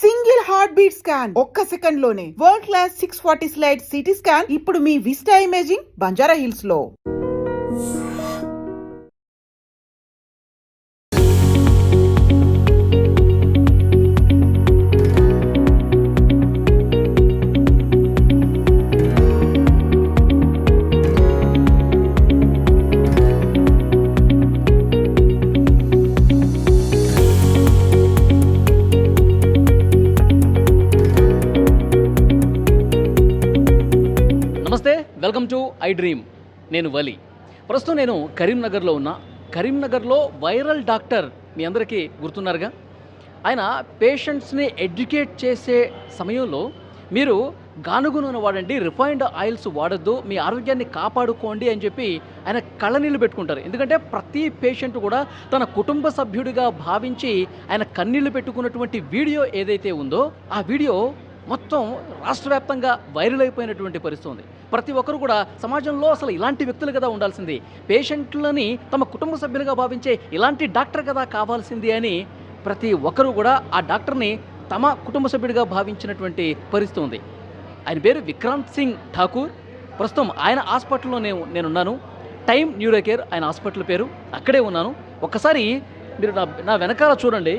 Single heart beat scan ఒక్క second లోనే world class 640 slide CT scan ఇప్పుడు మీ vista imaging Banjara hills లో. నమస్తే, వెల్కమ్ టు ఐ డ్రీమ్. నేను వలి. ప్రస్తుతం నేను కరీంనగర్లో ఉన్నా. కరీంనగర్లో వైరల్ డాక్టర్ మీ అందరికీ గుర్తున్నారుగా. ఆయన పేషెంట్స్ని ఎడ్యుకేట్ చేసే సమయంలో మీరు గానుగ నూనె వాడండి, రిఫైన్డ్ ఆయిల్స్ వాడద్దు, మీ ఆరోగ్యాన్ని కాపాడుకోండి అని చెప్పి ఆయన కళ్ళనీళ్ళు పెట్టుకుంటారు. ఎందుకంటే ప్రతి పేషెంట్ కూడా తన కుటుంబ సభ్యుడిగా భావించి ఆయన కన్నీళ్లు పెట్టుకున్నటువంటి వీడియో ఏదైతే ఉందో ఆ వీడియో మొత్తం రాష్ట్ర వ్యాప్తంగా వైరల్ అయిపోయినటువంటి పరిస్థితి ఉంది. ప్రతి ఒక్కరు కూడా సమాజంలో అసలు ఇలాంటి వ్యక్తులు కదా ఉండాల్సింది, పేషెంట్లని తమ కుటుంబ సభ్యులుగా భావించే ఇలాంటి డాక్టర్ కదా కావాల్సింది అని ప్రతి ఒక్కరు కూడా ఆ డాక్టర్ని తమ కుటుంబ సభ్యుడిగా భావించినటువంటి పరిస్థితి ఉంది. ఆయన పేరు విక్రాంత్ సింగ్ ఠాకూర్. ప్రస్తుతం ఆయన హాస్పిటల్లో నేనున్నాను. టైమ్ న్యూరో కేర్ ఆయన హాస్పిటల్ పేరు. అక్కడే ఉన్నాను. ఒక్కసారి మీరు నా వెనకాల చూడండి.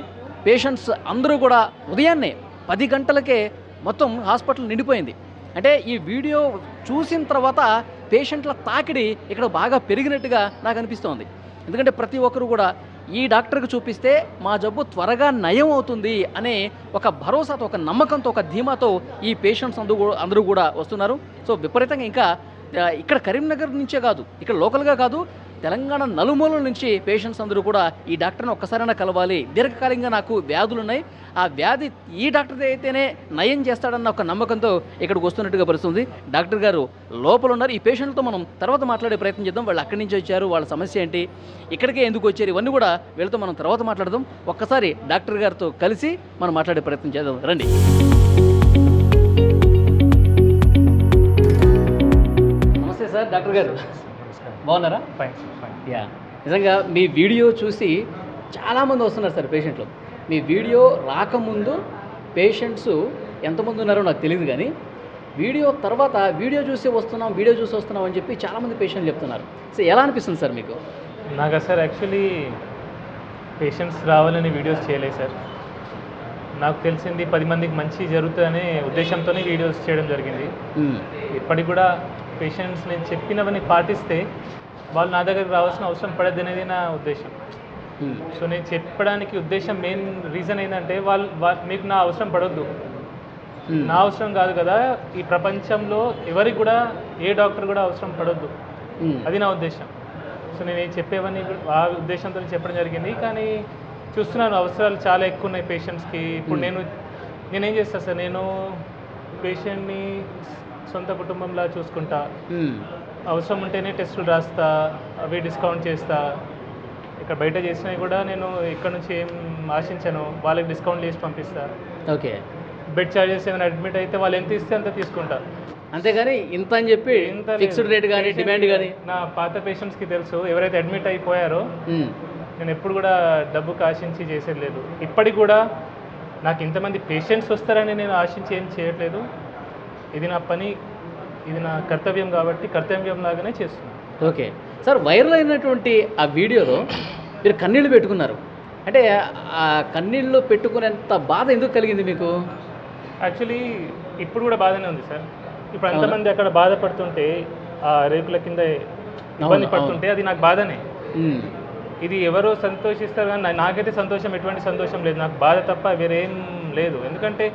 పేషెంట్స్ అందరూ కూడా ఉదయాన్నే 10 గంటలకే మొత్తం హాస్పిటల్ నిండిపోయింది. అంటే ఈ వీడియో చూసిన తర్వాత పేషెంట్ల తాకిడి ఇక్కడ బాగా పెరిగినట్టుగా నాకు అనిపిస్తోంది. ఎందుకంటే ప్రతి ఒక్కరు కూడా ఈ డాక్టర్కి చూపిస్తే మా జబ్బు త్వరగా నయం అవుతుంది అనే ఒక భరోసాతో, ఒక నమ్మకంతో, ఒక ధీమాతో ఈ పేషెంట్స్ అందరూ కూడా వస్తున్నారు. సో విపరీతంగా ఇంకా ఇక్కడ కరీంనగర్ నుంచే కాదు, ఇక్కడ లోకల్గా కాదు, తెలంగాణ నలుమూలల నుంచి పేషెంట్స్ అందరూ కూడా ఈ డాక్టర్ని ఒక్కసారైనా కలవాలి, దీర్ఘకాలికంగా నాకు వ్యాధులు ఉన్నాయి, ఆ వ్యాధి ఈ డాక్టర్ అయితేనే నయం చేస్తాడన్న ఒక నమ్మకంతో ఇక్కడికి వస్తున్నట్టుగా పరిస్థితుంది. డాక్టర్ గారు లోపల ఉన్నారు. ఈ పేషెంట్లతో మనం తర్వాత మాట్లాడే ప్రయత్నం చేద్దాం. వాళ్ళు అక్కడి నుంచి వచ్చారు, వాళ్ళ సమస్య ఏంటి, ఇక్కడికే ఎందుకు వచ్చారు, ఇవన్నీ కూడా వీళ్ళతో మనం తర్వాత మాట్లాడదాం. ఒక్కసారి డాక్టర్ గారితో కలిసి మనం మాట్లాడే ప్రయత్నం చేద్దాం. రండి. నమస్తే సార్. డాక్టర్ గారు బాగున్నారా? ఫైన్. యా, నిజంగా మీ వీడియో చూసి చాలామంది వస్తున్నారు సార్ పేషెంట్లు. మీ వీడియో రాకముందు పేషెంట్స్ ఎంతమంది ఉన్నారో నాకు తెలియదు, కానీ వీడియో తర్వాత వీడియో చూసి వస్తున్నాం అని చెప్పి చాలామంది పేషెంట్లు చెప్తున్నారు. సో ఎలా అనిపిస్తుంది సార్ మీకు? నాకు సార్ యాక్చువల్లీ పేషెంట్స్ రావాలని వీడియోస్ చేయలేదు సార్. నాకు తెలిసింది 10 మందికి మంచి జరుగుతుందనే ఉద్దేశంతోనే వీడియోస్ చేయడం జరిగింది. ఇప్పటికి కూడా పేషెంట్స్ నేను చెప్పినవన్నీ పాటిస్తే వాళ్ళు నా దగ్గరికి రావాల్సిన అవసరం పడద్దు అనేది నా ఉద్దేశం. సో నేను చెప్పడానికి ఉద్దేశం మెయిన్ రీజన్ ఏంటంటే వాళ్ళు మీకు నా అవసరం పడొద్దు, నా అవసరం కాదు కదా, ఈ ప్రపంచంలో ఎవరికి కూడా ఏ డాక్టర్ కూడా అవసరం పడొద్దు, అది నా ఉద్దేశం. సో నేను చెప్పేవన్నీ ఆ ఉద్దేశంతో చెప్పడం జరిగింది. కానీ చూస్తున్నాను అవసరాలు చాలా ఎక్కువ ఉన్నాయి పేషెంట్స్కి. ఇప్పుడు నేనేం చేస్తాను సార్, నేను పేషెంట్ని సొంత కుటుంబంలా చూసుకుంటా, అవసరం ఉంటేనే టెస్టులు రాస్తా, అవి డిస్కౌంట్ చేస్తా. ఇక్కడ బయట చేసినవి కూడా నేను ఇక్కడ నుంచి ఏం ఆశించాను, వాళ్ళకి డిస్కౌంట్ చేసి పంపిస్తా. ఓకే, బెడ్ ఛార్జెస్ ఏమైనా అడ్మిట్ అయితే వాళ్ళు ఎంత ఇస్తే అంత తీసుకుంటా, అంతేగాని ఇంత అని చెప్పి ఫిక్స్డ్ రేట్ కానీ డిమాండ్ కానీ. నా పాత పేషెంట్స్కి తెలుసు, ఎవరైతే అడ్మిట్ అయిపోయారో నేను ఎప్పుడు కూడా డబ్బుకి ఆశించి చేసేది లేదు. ఇప్పటికి కూడా నాకు ఇంతమంది పేషెంట్స్ వస్తారని నేను ఆశించి ఏం చేయట్లేదు. ఇది నా పని, ఇది నా కర్తవ్యం కాబట్టి కర్తవ్యం లాగానే చేస్తున్నాను. ఓకే సార్, వైరల్ అయినటువంటి ఆ వీడియోలో మీరు కన్నీళ్ళు పెట్టుకున్నారు. అంటే ఆ కన్నీళ్ళు పెట్టుకునేంత బాధ ఎందుకు కలిగింది మీకు? యాక్చువల్లీ ఇప్పుడు కూడా బాధనే ఉంది సార్. ఇప్పుడు అంతమంది అక్కడ బాధపడుతుంటే, ఆ రేకుల కింద ఇబ్బంది పడుతుంటే అది నాకు బాధనే. ఇది ఎవరో సంతోషిస్తారు కానీ నాకైతే సంతోషం, ఎటువంటి సంతోషం లేదు, నాకు బాధ తప్ప వేరేం లేదు. ఎందుకంటే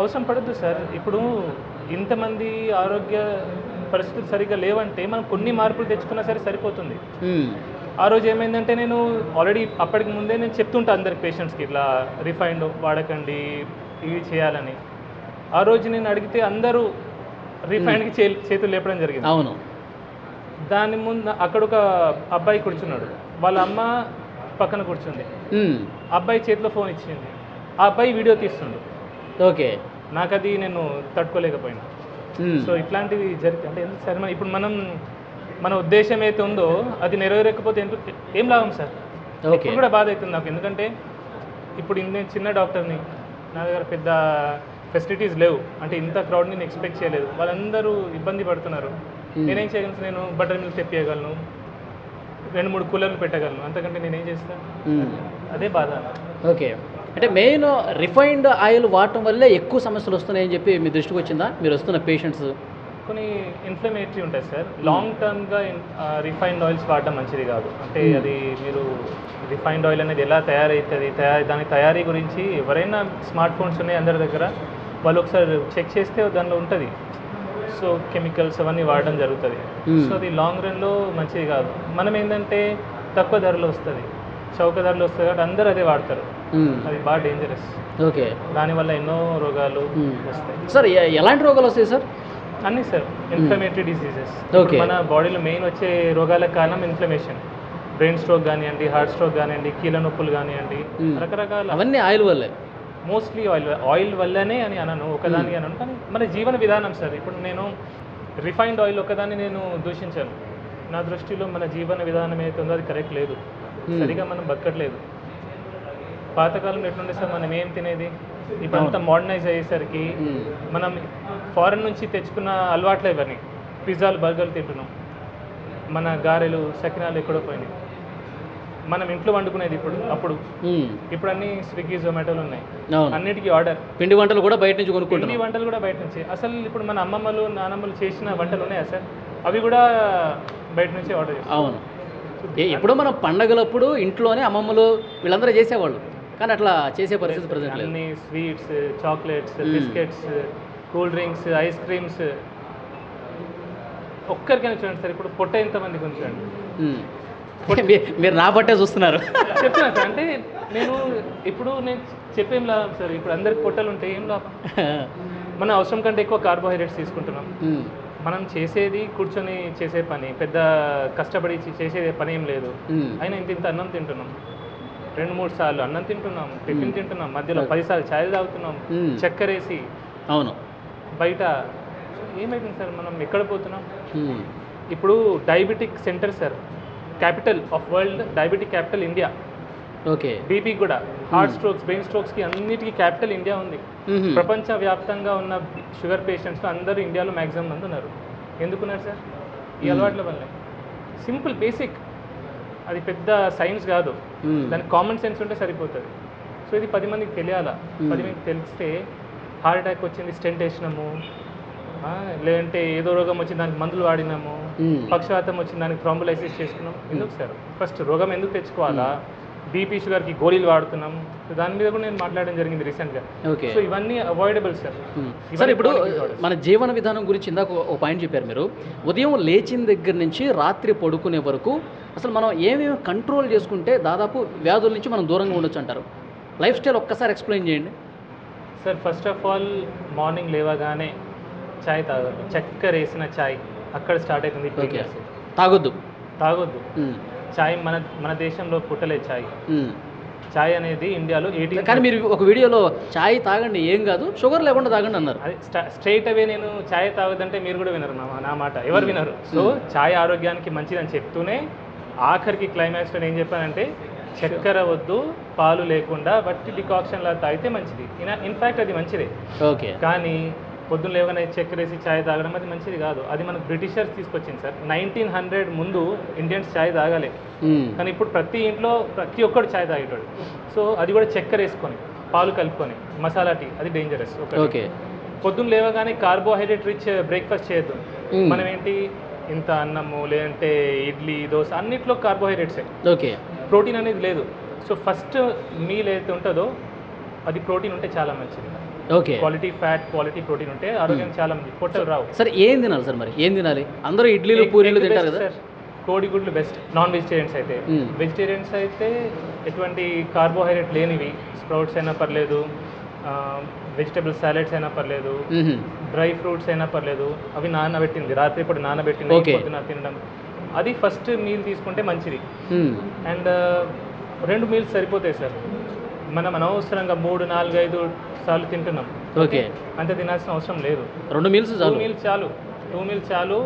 అవసరం పడద్దు సార్. ఇప్పుడు ఇంతమంది ఆరోగ్య పరిస్థితులు సరిగ్గా లేవంటే మనం కొన్ని మార్పులు తెచ్చుకున్నా సరే సరిపోతుంది. ఆ రోజు ఏమైందంటే నేను ఆల్రెడీ అప్పటికి ముందే నేను చెప్తుంటా అందరికి పేషెంట్స్కి ఇట్లా రిఫైండ్ వాడకండి, ఇవి చేయాలని. ఆ రోజు నేను అడిగితే అందరూ రిఫైండ్కి చేతులు లేపడం జరిగింది. అవును. దాని ముందు అక్కడ ఒక అబ్బాయి కూర్చున్నాడు, వాళ్ళ అమ్మ పక్కన కూర్చుంది, అబ్బాయి చేతిలో ఫోన్ ఇచ్చింది, ఆ అబ్బాయి వీడియో తీస్తుండు. ఓకే, నాకు అది నేను తట్టుకోలేకపోయినా. సో ఇట్లాంటివి జరిగితే అంటే ఎందుకు సార్, ఇప్పుడు మన ఉద్దేశం అయితే ఉందో అది నెరవేరకపోతే ఏం లాభం సార్? ఇప్పుడు కూడా బాధ అవుతుంది నాకు. ఎందుకంటే ఇప్పుడు నేను చిన్న డాక్టర్ని, నా దగ్గర పెద్ద ఫెసిలిటీస్ లేవు, అంటే ఇంత క్రౌడ్ని నేను ఎక్స్పెక్ట్ చేయలేదు, వాళ్ళందరూ ఇబ్బంది పడుతున్నారు. నేనేం చేయగలను? నేను బటర్ మిల్క్ తెప్పియగలను, 2-3 కూలర్లు పెట్టగలను, అంతకంటే నేనేం చేస్తాను? అదే బాధ. ఓకే, అంటే మెయిన్ రిఫైన్డ్ ఆయిల్ వాడటం వల్లే ఎక్కువ సమస్యలు వస్తున్నాయని చెప్పి మీ దృష్టికి వచ్చిందా మీరు వస్తున్న పేషెంట్స్? కొన్ని ఇన్ఫ్లమేటరీ ఉంటాయి సార్. లాంగ్ టర్మ్గా రిఫైన్డ్ ఆయిల్స్ వాడడం మంచిది కాదు. అంటే అది మీరు రిఫైన్డ్ ఆయిల్ అనేది ఎలా తయారవుతుంది, దాని తయారీ గురించి ఎవరైనా స్మార్ట్ ఫోన్స్ ఉన్నాయి అందరి దగ్గర, వాళ్ళు ఒకసారి చెక్ చేస్తే దానిలో ఉంటుంది. సో కెమికల్స్ అవన్నీ వాడడం జరుగుతుంది. సో అది లాంగ్ రన్లో మంచిది కాదు. మనం ఏంటంటే తక్కువ ధరలో వస్తుంది, చౌక ధరలో వస్తుంది కాబట్టి అందరూ అదే వాడతారు. అది బాగా డేంజరస్. ఓకే, దానివల్ల ఎన్నో రోగాలు వస్తాయి. సార్ ఎలాంటి రోగాలు వస్తాయి సార్? అన్నీ సార్, ఇన్ఫ్లమేటరీ డిసీజెస్. ఓకే, మన బాడీలో మెయిన్ వచ్చే రోగాలకు కారణం ఇన్ఫ్లమేషన్. బ్రెయిన్ స్ట్రోక్ కానివ్వండి, హార్ట్ స్ట్రోక్ కానివ్వండి, కీళ్ళ నొప్పులు కానివ్వండి, రకరకాల, అవన్నీ ఆయిల్ వల్లే. మోస్ట్లీ ఆయిల్ వల్లనే అని అనను, ఒకదాని అనను, కానీ మన జీవన విధానం సార్. ఇప్పుడు నేను రిఫైన్డ్ ఆయిల్ ఒకదాన్ని నేను దూషించాను. నా దృష్టిలో మన జీవన విధానం ఏదైతే ఉందో అది కరెక్ట్ లేదు, సరిగా మనం బతకట్లేదు. పాతకాలంలో ఎట్లుండే సార్, మనం ఏం తినేది, ఇప్పుడు అంతా మోడర్నైజ్ అయ్యేసరికి మనం ఫారెన్ నుంచి తెచ్చుకున్న అలవాట్లే ఇవన్నీ. పిజ్జాలు, బర్గర్లు తింటున్నాం, మన గారెలు, సకినాలు ఎక్కడో పోయినాయి. మనం ఇంట్లో వండుకునేది ఇప్పుడు అన్ని స్విగ్గీ, జొమాటోలు ఉన్నాయి, అన్నిటికీ ఆర్డర్. పిండి వంటలు కూడా బయట నుంచి కొనుక్కుంటున్నాం. పిండి వంటలు కూడా బయట నుంచి. అసలు ఇప్పుడు మన అమ్మమ్మలు, నానమ్మలు చేసిన వంటలు ఉన్నాయా సార్? అవి కూడా బయట నుంచి ఆర్డర్ చేస్తాం. అవును, ఎప్పుడో మనం పండగలప్పుడు ఇంట్లోనే అమ్మమ్మలు వీళ్ళందరూ చేసేవాళ్ళు, కానీ అట్లా చేసే పరిస్థితి ప్రజెంట్ లేదు. అన్ని sweets, chocolates, biscuits, cool drinks, ice creams. ఒక్కరికైనా చూడండి సార్, ఇప్పుడు పొట్ట ఎంతమందికి ఉంచండి. మీరు నా పట్టే చూస్తున్నారు. చెప్తున్నా సార్, అంటే నేను చెప్పేం లాభం సార్. ఇప్పుడు అందరికి పొట్టలు ఉంటే ఏం లాభం? మన అవసరం కంటే ఎక్కువ కార్బోహైడ్రేట్స్ తీసుకుంటున్నాం. మనం చేసేది కూర్చొని చేసే పని, పెద్ద కష్టపడి చేసే పని ఏం లేదు. అయినా ఇంత అన్నం తింటున్నాం, 2-3 సార్లు అన్నం తింటున్నాం, టిఫిన్ తింటున్నాం, మధ్యలో 10 సార్లు ఛాయ్ తాగుతున్నాం, చక్కెర వేసి. అవును, బయట ఏమైతుంది సార్? మనం ఎక్కడ పోతున్నాం? ఇప్పుడు diabetic centre sir, capital of world, diabetic capital India. Okay, BP కూడా, హార్ట్ స్ట్రోక్స్, బ్రెయిన్ స్ట్రోక్స్కి అన్నిటికీ క్యాపిటల్ ఇండియా ఉంది. ప్రపంచవ్యాప్తంగా ఉన్న షుగర్ పేషెంట్స్ అందరూ ఇండియాలో మ్యాక్సిమం మంది ఉన్నారు. ఎందుకున్నారు సార్? ఈ అలవాట్ల వల్లే. సింపుల్, బేసిక్, అది పెద్ద సైన్స్ కాదు, దానికి కామన్ సెన్స్ ఉంటే సరిపోతుంది. సో ఇది 10 మందికి తెలియాలా. 10 మందికి తెలిస్తే హార్ట్ అటాక్ వచ్చింది, స్టెంట్ వేసినాము, లేదంటే ఏదో రోగం వచ్చింది దానికి మందులు వాడినాము, పక్షవాతం వచ్చింది దానికి థ్రాంబోలైసిస్ చేసుకున్నాం. ఎందుకు సార్? ఫస్ట్ రోగం ఎందుకు తెచ్చుకోవాలా? బీపీ, షుగర్కి గోళీలు వాడుతున్నాం. సో దాని మీద కూడా నేను మాట్లాడడం జరిగింది రీసెంట్గా. సో ఇవన్నీ అవాయిడబుల్ సార్. సార్, ఇప్పుడు మన జీవన విధానం గురించి ఇందాక ఒక పాయింట్ చెప్పారు మీరు. ఉదయం లేచిన దగ్గర నుంచి రాత్రి పడుకునే వరకు అసలు మనం ఏమేమి కంట్రోల్ చేసుకుంటే దాదాపు వ్యాధుల నుంచి మనం దూరంగా ఉండొచ్చు అంటారు? లైఫ్ స్టైల్ ఒక్కసారి ఎక్స్ప్లెయిన్ చేయండి sir. First of all morning లేవగానే ఛాయ్ తాగద్దు, చక్కెర వేసిన ఛాయ్ అక్కడ స్టార్ట్ అవుతుంది. తాగొద్దు. ఛాయ్ మన దేశంలో పుట్టలేదు ఛాయ్. ఛాయ్ అనేది ఇండియాలో 18. కానీ మీరు ఒక వీడియోలో ఛాయ్ తాగండి, ఏం కాదు, షుగర్ లేకుండా తాగండి అన్నారు. అది స్ట్రైట్ అవే నేను ఛాయ్ తాగదంటే మీరు కూడా వినరు నా మాట, ఎవరు వినరు. సో ఛాయ్ ఆరోగ్యానికి మంచిదని చెప్తూనే ఆఖరికి క్లైమాక్స్లో ఏం చెప్పానంటే చక్కెర వద్దు, పాలు లేకుండా వట్టి డికాక్షన్లా తాగితే మంచిది. ఇన్ఫ్యాక్ట్ అది మంచిదే. ఓకే, కానీ పొద్దున్న లేవగానే చక్కెర వేసి ఛాయ్ తాగడం అది మంచిది కాదు. అది మనకు బ్రిటిషర్స్ తీసుకొచ్చింది సార్. 1900 ముందు ఇండియన్స్ ఛాయ్ తాగలే, కానీ ఇప్పుడు ప్రతి ఇంట్లో ప్రతి ఒక్కడు ఛాయ్ తాగేటాడు. సో అది కూడా చక్కెర వేసుకొని, పాలు కలుపుకొని, మసాలా టీ, అది డేంజరస్. ఓకే, పొద్దున్న లేవగానే కార్బోహైడ్రేట్ రిచ్ బ్రేక్ఫాస్ట్ చేయొద్దు. మనం ఏంటి, ఇంత అన్నము, లేదంటే ఇడ్లీ, దోశ, అన్నిట్లో కార్బోహైడ్రేట్సే. ఓకే, ప్రోటీన్ అనేది లేదు. సో ఫస్ట్ మీల్ ఏదైతే ఉంటుందో అది ప్రోటీన్ ఉంటే చాలా మంచిది. Okay, quality fat, quality protein ఉంటే ఆరోగ్యం చాలా మంది, పొట్టలు రావు. సార్ ఏం తినాలి సార్? మరి ఏం తినాలి? అందరూ ఇడ్లీలు, పూరీలు తింటారు కదా సార్. కోడిగుడ్లు బెస్ట్ నాన్ వెజిటేరియన్స్ అయితే. వెజిటేరియన్స్ అయితే ఎటువంటి కార్బోహైడ్రేట్ లేనివి, స్ప్రౌట్స్ అయినా పర్లేదు, వెజిటబుల్ సాలెడ్స్ అయినా పర్లేదు, డ్రై ఫ్రూట్స్ అయినా పర్లేదు, అవి నానబెట్టింది, రాత్రి ఇప్పుడు నానబెట్టింది, పొద్దున తినడం, అది ఫస్ట్ మీల్ తీసుకుంటే మంచిది. అండ్ 2 మీల్స్ సరిపోతాయి సార్. మనం అనవసరంగా 3, 4, 5 సార్లు తింటున్నాం. ఓకే, అంత తినాల్సిన అవసరం లేదు. 2 మీల్స్ చాలు. 2 మీల్స్ చాలు.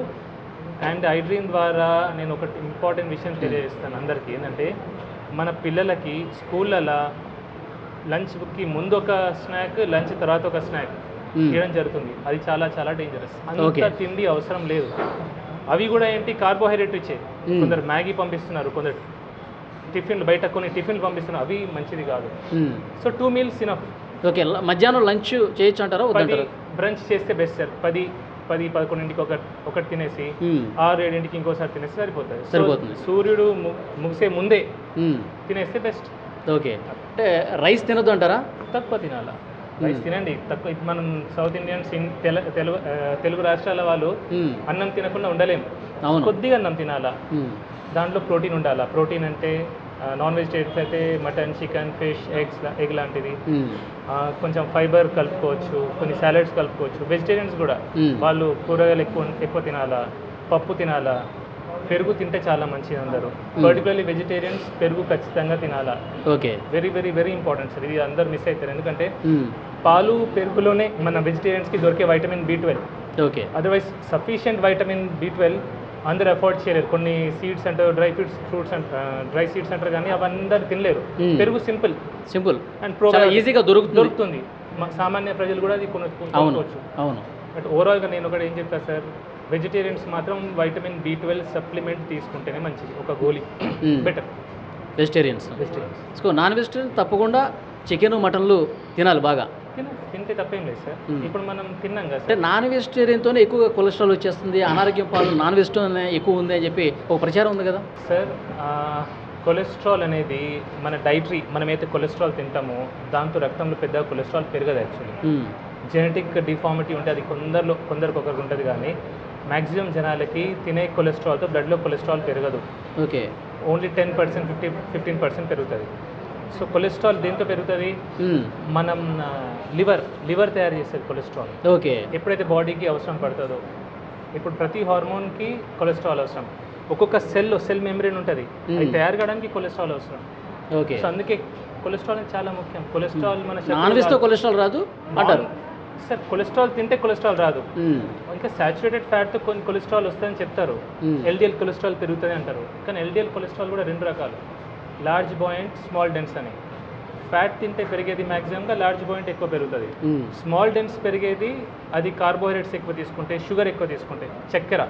అండ్ ఐడ్రీమ్ ద్వారా నేను ఒకటి ఇంపార్టెంట్ విషయం తెలియజేస్తాను అందరికీ. ఏంటంటే మన పిల్లలకి స్కూళ్ళలో లంచ్కి ముందు ఒక స్నాక్, లంచ్ తర్వాత ఒక స్నాక్ ఇవ్వడం జరుగుతుంది. అది చాలా చాలా డేంజరస్. అంత తిండి అవసరం లేదు. అవి కూడా ఏంటి, కార్బోహైడ్రేట్ ఇచ్చే. కొందరు మ్యాగీ పంపిస్తున్నారు, కొందరు టిఫిన్లు బయట కొన్ని టిఫిన్లు పంపిస్తున్నారు, అవి మంచిది కాదు. So 2 meals enough. ఓకే, మధ్యాహ్నం లంచ్ చేయొచ్చు అంటారా? 10 బ్రంచ్ చేస్తే బెస్ట్ సార్. 10-11కి ఒకటి తినేసి 6-7కి ఇంకోసారి తినేసి సరిపోతుంది. సూర్యుడు ముగిసే ముందే తినేస్తే బెస్ట్. ఓకే, అంటే రైస్ తినొద్దు అంటారా? తక్కువ తినాలా, రైస్ తినండి తక్కువ. మనం సౌత్ ఇండియన్స్ తెలుగు రాష్ట్రాల వాళ్ళు అన్నం తినకుండా ఉండలేము. కొద్దిగా అన్నం తినాలా, దాంట్లో ప్రోటీన్ ఉండాలా. ప్రోటీన్ అంటే నాన్ వెజిటేరియన్స్ అయితే మటన్, చికెన్, ఫిష్, ఎగ్ లాంటిది. కొంచెం ఫైబర్ కలుపుకోవచ్చు, కొన్ని సాలడ్స్ కలుపుకోవచ్చు. వెజిటేరియన్స్ కూడా వాళ్ళు కూరగాయలు ఎక్కువ తినాలా, పప్పు తినాలా, పెరుగు తింటే చాలా మంచిది అందరూ. పర్టికులర్లీ వెజిటేరియన్స్ పెరుగు ఖచ్చితంగా తినాలా. Okay, very very very important sir. ఇది అందరు మిస్ అవుతారు, ఎందుకంటే పాలు పెరుగులోనే మన వెజిటేరియన్స్కి దొరికే vitamin B12. Okay, otherwise sufficient vitamin B12 అందరు అఫోర్డ్ చేయలేరు. కొన్ని సీడ్స్ అంటారు, ఫ్రూట్స్ డ్రై సీడ్స్ అంటారు, కానీ అవి అందరు తినలేరు. పెరుగు సింపుల్ అండ్ ఈజీగా దొరుకుతుంది. సామాన్య ప్రజలు కూడా అది కొనుక్కోవచ్చు. అవును. బట్ ఓవరాల్గా నేను ఒకటి ఏం చెప్తాను సార్, వెజిటేరియన్స్ మాత్రం వైటమిన్ B12 సప్లిమెంట్ తీసుకుంటేనే మంచిది, ఒక గోళీ better. Vegetarians. So non vegetarian తప్పకుండా చికెన్, మటన్లు తినాలి బాగా. తింటే తప్పేం లేదు సార్. ఇప్పుడు మనం తిన్నాం కదా, అంటే నాన్ వెజిటేరియన్తోనే ఎక్కువగా కొలెస్ట్రాల్ వచ్చేస్తుంది, అనారోగ్యం పాలు నాన్ వెజిటేరియన్ ఎక్కువ ఉంది అని చెప్పి ఒక ప్రచారం ఉంది కదా సార్. కొలెస్ట్రాల్ అనేది మన డైటరీ, మనమైతే కొలెస్ట్రాల్ తింటామో దాంతో రక్తంలో పెద్ద కొలెస్ట్రాల్ పెరగదు. యాక్చువల్లీ జెనెటిక్ డిఫార్మిటీ ఉంటే అది కొందరికి ఒకరికి ఉంటుంది, కానీ మ్యాక్సిమం జనాలకి తినే కొలెస్ట్రాల్తో బ్లడ్లో కొలెస్ట్రాల్ పెరగదు. ఓకే, ఓన్లీ 10%, 15% పెరుగుతుంది. సో కొలెస్ట్రాల్ దేంతో పెరుగుతుంది, మనం లివర్ తయారు చేసేది కొలెస్ట్రాల్. ఓకే, ఎప్పుడైతే బాడీకి అవసరం పడుతుందో. ఇప్పుడు ప్రతి హార్మోన్కి కొలెస్ట్రాల్ అవసరం. ఒక్కొక్క సెల్ మెంబ్రేన్ ఉంటుంది, అది తయారు కావడానికి కొలెస్ట్రాల్ అవసరం. ఓకే, సో అందుకే కొలెస్ట్రాల్ చాలా ముఖ్యం. కొలెస్ట్రాల్ మన నాన్ వెజ్తో కొలెస్ట్రాల్ రాదు అంటారు సార్. కొలెస్ట్రాల్ తింటే కొలెస్ట్రాల్ రాదు, ఇంకా సాచురేటెడ్ ఫ్యాట్తో కొన్ని కొలెస్ట్రాల్ వస్తుందని చెప్తారు. LDL కొలెస్ట్రాల్ పెరుగుతుంది అంటారు, కానీ LDL కొలెస్ట్రాల్ కూడా 2 రకాలు, లార్జ్ బాయింట్, స్మాల్ డెన్స్ అని. ఫ్యాట్ తింటే పెరిగేది మ్యాక్సిమంగా లార్జ్ బాయింట్ ఎక్కువ పెరుగుతుంది. స్మాల్ డెన్స్ పెరిగేది అది కార్బోహైడ్రేట్స్ ఎక్కువ తీసుకుంటే, షుగర్ ఎక్కువ తీసుకుంటే, చక్కెర,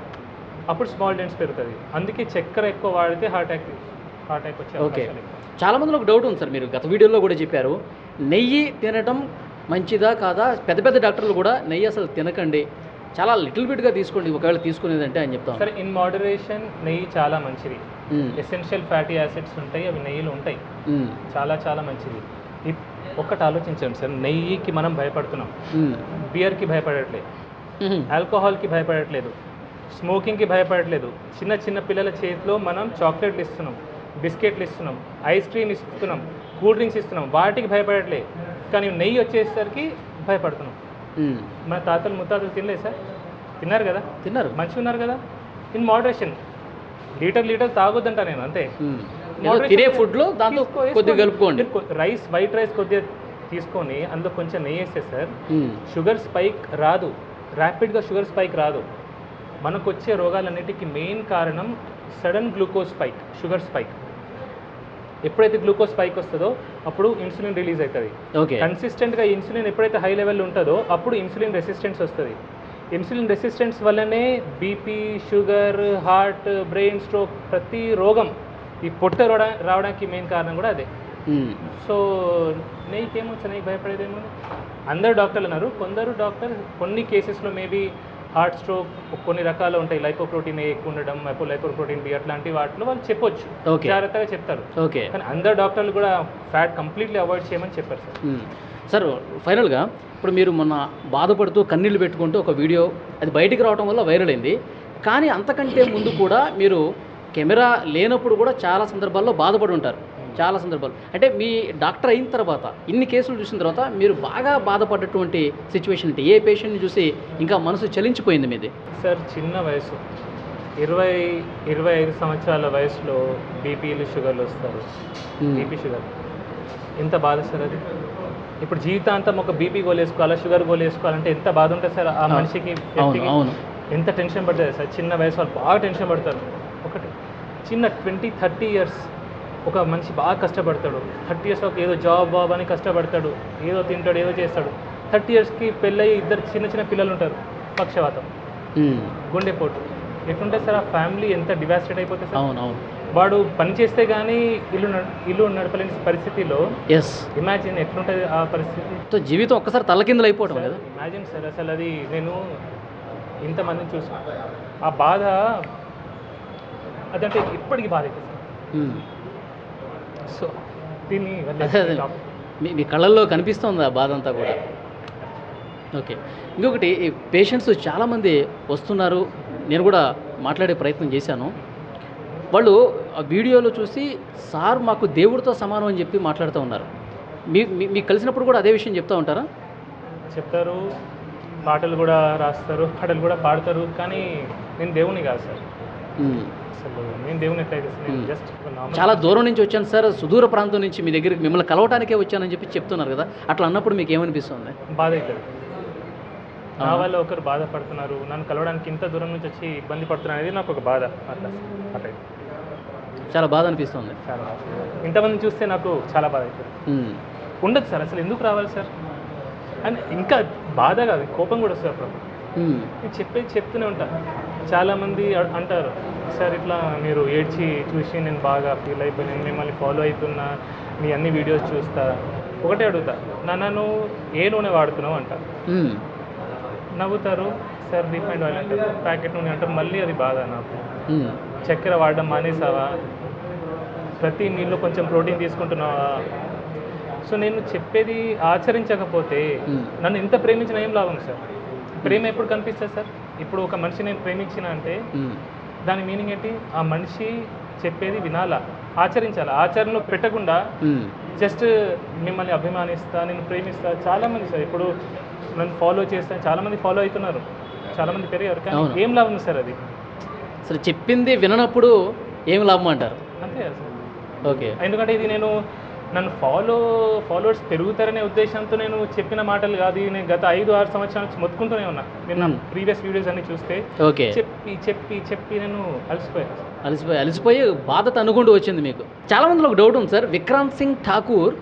అప్పుడు స్మాల్ డెన్స్ పెరుగుతుంది. అందుకే చక్కెర ఎక్కువ వాడితే హార్ట్ అటాక్ వచ్చే అవకాశాలు ఎక్కువ. చాలా మందిలో ఒక డౌట్ ఉంది సార్, మీరు గత వీడియోలో కూడా చెప్పారు, నెయ్యి తినటం మంచిదా కాదా? పెద్ద డాక్టర్లు కూడా నెయ్యి అసలు తినకండి, చాలా లిటిల్ బిట్గా తీసుకోండి ఒకవేళ తీసుకునేదంటే అని చెప్తాం. సరే, ఇన్ మోడరేషన్ నెయ్యి చాలా మంచిది. ఎసెన్షియల్ ఫ్యాటీ యాసిడ్స్ ఉంటాయి, అవి నెయ్యిలో ఉంటాయి, చాలా చాలా మంచిది. ఒక్కటి ఆలోచించండి సార్, నెయ్యికి మనం భయపడుతున్నాం, బియర్కి భయపడట్లేదు, ఆల్కహాల్కి భయపడట్లేదు, స్మోకింగ్కి భయపడట్లేదు. చిన్న పిల్లల చేతిలో మనం చాక్లెట్లు ఇస్తున్నాం, బిస్కెట్లు ఇస్తున్నాం, ఐస్ క్రీమ్ ఇస్తున్నాం, కూల్ డ్రింక్స్ ఇస్తున్నాం, వాటికి భయపడట్లేదు. కానీ నెయ్యి వచ్చేసరికి భయపడుతున్నాం. మన తాతలు ముత్తాతలు తినలేదు సార్, తిన్నారు కదా, మంచిగా ఉన్నారు కదా. ఇన్ మోడరేషన్, లీటర్ తాగొద్దంట నేను, అంతే. తినే ఫుడ్లో దాంతో కొద్దిగా కలుపుకోండి. వైట్ రైస్ కొద్దిగా తీసుకొని అందులో కొంచెం నెయ్యి వేస్తే సార్ షుగర్ స్పైక్ రాదు, ర్యాపిడ్గా షుగర్ స్పైక్ రాదు. మనకు వచ్చే రోగాలన్నిటికీ మెయిన్ కారణం sudden glucose spike, sugar spike. ఎప్పుడైతే గ్లూకోజ్ స్పైక్ వస్తుందో అప్పుడు ఇన్సులిన్ రిలీజ్ అవుతుంది. కన్సిస్టెంట్గా ఇన్సులిన్ ఎప్పుడైతే హై లెవెల్ ఉంటుందో అప్పుడు ఇన్సులిన్ రెసిస్టెన్స్ వస్తుంది. ఇన్సులిన్ రెసిస్టెన్స్ వల్లనే BP, sugar, heart, brain stroke, ప్రతి రోగం ఈ పొట్ట రావడానికి మెయిన్ కారణం కూడా అదే. సో నెయ్యికి ఏమొచ్చు, నెయ్యి భయపడేదేమో. అందరు డాక్టర్లు అన్నారు, కొందరు డాక్టర్ కొన్ని కేసెస్లో మేబీ హార్ట్ స్ట్రోక్ కొన్ని రకాలు ఉంటాయి, లైపోప్రోటీన్ ఏ ఎక్కువ ఉండడం, లైపోప్రోటీన్ బి, అట్లాంటి వాటిలో వాళ్ళు చెప్పొచ్చు, జాగ్రత్తగా చెప్తారు. కానీ అందరు డాక్టర్లు కూడా ఫ్యాట్ కంప్లీట్లీ అవాయిడ్ చేయమని చెప్పారు సార్. సార్ ఫైనల్గా ఇప్పుడు మీరు మొన్న బాధపడుతూ కన్నీళ్ళు పెట్టుకుంటూ ఒక వీడియో అది బయటికి రావడం వల్ల వైరల్ అయింది, కానీ అంతకంటే ముందు కూడా మీరు కెమెరా లేనప్పుడు కూడా చాలా సందర్భాల్లో బాధపడి ఉంటారు. చాలా సందర్భాలు అంటే మీ డాక్టర్ అయిన తర్వాత ఇన్ని కేసులు చూసిన తర్వాత మీరు బాగా బాధపడ్డటువంటి సిచ్యువేషన్ అంటే ఏ పేషెంట్ని చూసి ఇంకా మనసు చలించిపోయింది మీది? సార్ చిన్న వయసు 20-25 సంవత్సరాల వయసులో బీపీలు, షుగర్లు వస్తారు. బీపీ, షుగర్ ఎంత బాధ సార్ అది. ఇప్పుడు జీవితాంతం ఒక బీపీ గోల్ వేసుకోవాలా, షుగర్ గోల్ వేసుకోవాలంటే ఎంత బాధ ఉంటుంది సార్ ఆ మనిషికి, ఎంత టెన్షన్ పడుతుంది సార్. చిన్న వయసు వాళ్ళు బాగా టెన్షన్ పడతారు. ఒకటి చిన్న 20-30 ఇయర్స్ ఒక మనిషి బాగా కష్టపడతాడు, 30 years ఒక ఏదో జాబ్ అని కష్టపడతాడు, ఏదో తింటాడు, ఏదో చేస్తాడు. 30 yearsకి పెళ్ళయి ఇద్దరు చిన్న చిన్న పిల్లలు ఉంటారు, పక్షవాతం, గుండెపోటు. ఎట్లుంటుంది సార్ ఆ ఫ్యామిలీ, ఎంత డివాస్టేట్ అయిపోతుంది సార్. అవునవును. వాడు పని చేస్తే కానీ ఇల్లు నడపలేని పరిస్థితిలో ఎస్, ఇమాజిన్ ఎట్లుంటుంది ఆ పరిస్థితి. సో జీవితం ఒక్కసారి తలకిందులు అయిపోవడం కదా. ఇమాజిన్ సార్, అసలు అది నేను ఇంతమందిని చూసి ఆ బాధ అదంటే ఇప్పటికీ బాధ అవుతుంది సార్. సో దీన్ని మీ కళ్ళల్లో కనిపిస్తుంది ఆ బాధ అంతా కూడా. ఓకే, ఇంకొకటి పేషెంట్స్ చాలామంది వస్తున్నారు, నేను కూడా మాట్లాడే ప్రయత్నం చేశాను. వాళ్ళు ఆ వీడియోలో చూసి సార్ మాకు దేవుడితో సమానం అని చెప్పి మాట్లాడుతూ ఉన్నారు. మీకు కలిసినప్పుడు కూడా అదే విషయం చెప్తూ ఉంటారా? చెప్తారు, పాటలు కూడా రాస్తారు, పాటలు కూడా పాడతారు. కానీ నేను దేవుని కాదు సార్, అసలు నేను దేవుని ఎట్లయితే నేను జస్ట్ చాలా దూరం నుంచి వచ్చాను సార్, సుదూర ప్రాంతం నుంచి మీ దగ్గరికి మిమ్మల్ని కలవటానికే వచ్చానని చెప్పి చెప్తున్నారు కదా, అట్లా అన్నప్పుడు మీకు ఏమనిపిస్తుంది? బాధ అవుతుంది. నా వల్ల ఒకరు బాధపడుతున్నారు, నన్ను కలవడానికి ఇంత దూరం నుంచి వచ్చి ఇబ్బంది పడుతున్నారు అనేది నాకు ఒక బాధ. అట్లా అట్లా చాలా బాధ అనిపిస్తుంది. చాలా ఇంతమంది చూస్తే నాకు చాలా బాధ అవుతుంది. ఉండదు సార్, అసలు ఎందుకు రావాలి సార్ అని ఇంకా బాధ కాదు, కోపం కూడా వస్తుంది అప్పుడు. నేను చెప్తూనే ఉంటాను. చాలామంది అంటారు, సార్ ఇట్లా మీరు ఏడ్చి చూసి నేను బాగా ఫీల్ అయిపోయి నేను మిమ్మల్ని ఫాలో అవుతున్నా, మీ అన్ని వీడియోస్ చూస్తా. ఒకటే అడుగుతా, నన్ను ఏ నూనె వాడుతున్నావు అంటారు. నవ్వుతారు, సార్ రిఫైండ్ ఆయిల్ అంటారు, ప్యాకెట్ నూనె అంటారు. మళ్ళీ అది బాధ నాకు. చక్కెర వాడడం మానేసావా, ప్రతి మీల్లో కొంచెం ప్రోటీన్ తీసుకుంటున్నావా. సో నేను చెప్పేది ఆచరించకపోతే నన్ను ఇంత ప్రేమించిన ఏం లాభం సార్? ప్రేమ ఎప్పుడు కనిపిస్తుంది సార్? ఇప్పుడు ఒక మనిషి నేను ప్రేమించిన అంటే దాని మీనింగ్ ఏంటి? ఆ మనిషి చెప్పేది వినాలా, ఆచరించాలా. ఆచరణలో పెట్టకుండా జస్ట్ మిమ్మల్ని అభిమానిస్తా, నేను ప్రేమిస్తా. చాలామంది సార్ ఇప్పుడు నన్ను ఫాలో చేస్తాను, చాలామంది ఫాలో అవుతున్నారు, చాలామంది పెరిగారు. కానీ ఏం లాభం సార్ అది? అసలు చెప్పింది విననప్పుడు ఏం లాభం అంటారు? అంతే కదా సార్. ఓకే, ఎందుకంటే ఇది నేను నన్ను ఫాలోవర్స్ పెరుగుతారనే ఉద్దేశంతో నేను చెప్పిన మాటలు కాదు. నేను గత 5-6 సంవత్సరాల నుంచి మొత్తుకుంటూనే ఉన్నా. నేను నా ప్రీవియస్ వీడియోస్ అన్ని చూస్తే ఓకే చెప్పి చెప్పి చెప్పి నేను అలసిపోయి బాధ అనుకుంటూ వచ్చింది మీకు. చాలా మందిలో ఒక డౌట్ ఉంది సార్, విక్రాంత్ సింగ్ ఠాకూర్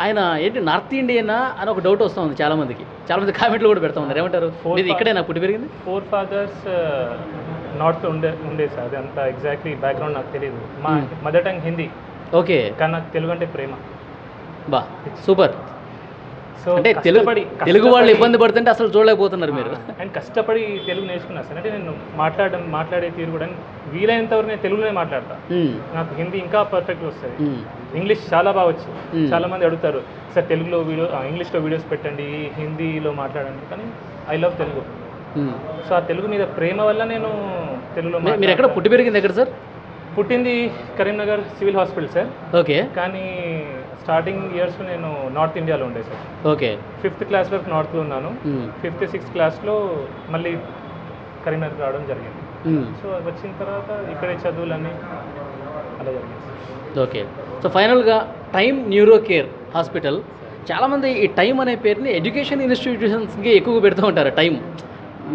ఆయన ఏంటి నార్త్ ఇండియనా అని ఒక డౌట్ వస్తుంది చాలామందికి. చాలామంది కామెంట్లు కూడా పెడతా ఉన్నారు, ఏమంటారు? ఇది ఇక్కడేనా పుట్టి పెరిగింది? 4 fathers నార్త్ ఉండే సార్. అది అంత ఎగ్జాక్ట్లీ బ్యాక్గ్రౌండ్ నాకు తెలియదు. మా మదర్ టంగ్ హిందీ. ఓకే, కానీ నాకు తెలుగు అంటే ప్రేమ. బా సూపర్. సో అంటే తెలుగు వాళ్ళు ఇబ్బంది పడుతుంటే అసలు చూడలేకపోతున్నారు మీరు. అండ్ కష్టపడి తెలుగు నేర్చుకున్నా సార్. అంటే నేను మాట్లాడే తీరు కూడా వీలైనంత వరకు నేను తెలుగులోనే మాట్లాడతా. నాకు హిందీ ఇంకా పర్ఫెక్ట్గా వస్తుంది. ఇంగ్లీష్ చాలా బాగా వచ్చు. చాలా మంది అడుగుతారు, సార్ తెలుగులో ఇంగ్లీష్లో వీడియోస్ పెట్టండి, హిందీలో మాట్లాడండి. కానీ ఐ లవ్ తెలుగు. సో ఆ తెలుగు మీద ప్రేమ వల్ల నేను తెలుగులో. మీరు ఎక్కడ పుట్టి పెరిగింది ఎక్కడ సార్? పుట్టింది Karimnagar civil hospital sir. Okay, కానీ స్టార్టింగ్ ఇయర్స్లో నేను నార్త్ ఇండియాలో ఉండే సార్. ఓకే, 5th క్లాస్ వరకు నార్త్లో ఉన్నాను. 5th 6th క్లాస్లో మళ్ళీ కరీంనగర్ రావడం జరిగింది. సో వచ్చిన తర్వాత ఇక్కడే చదువులని అలా జరిగింది. ఓకే, సో ఫైనల్గా టైమ్ న్యూరో కేర్ హాస్పిటల్, చాలామంది ఈ టైం అనే పేరుని ఎడ్యుకేషన్ ఇన్స్టిట్యూషన్స్కి ఎక్కువగా పెడుతూ ఉంటారు. టైం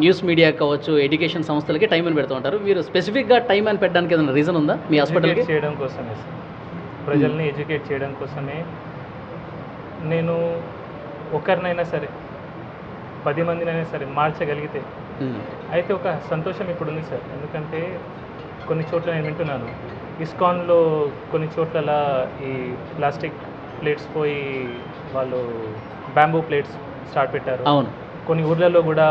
న్యూస్ మీడియా కావచ్చు, ఎడ్యుకేషన్ సంస్థలకి టైం అని పెడుతూ ఉంటారు. మీరు స్పెసిఫిక్గా టైం అని పెట్టడానికి ఏదైనా రీజన్ ఉందా మీ హాస్పిటల్కి? చేయడం కోసమే సార్, ప్రజల్ని ఎడ్యుకేట్ చేయడం కోసమే. నేను ఒకరినైనా సరే 10 మందినైనా సరే మార్చగలిగితే అయితే ఒక సంతోషం ఇప్పుడు ఉంది సార్. ఎందుకంటే కొన్ని చోట్ల నేను వింటున్నాను, ఇస్కాన్లో కొన్ని చోట్ల ఈ ప్లాస్టిక్ ప్లేట్స్ పోయి వాళ్ళు బ్యాంబూ ప్లేట్స్ స్టార్ట్ పెట్టారు. అవును, కొన్ని ఊర్లలో కూడా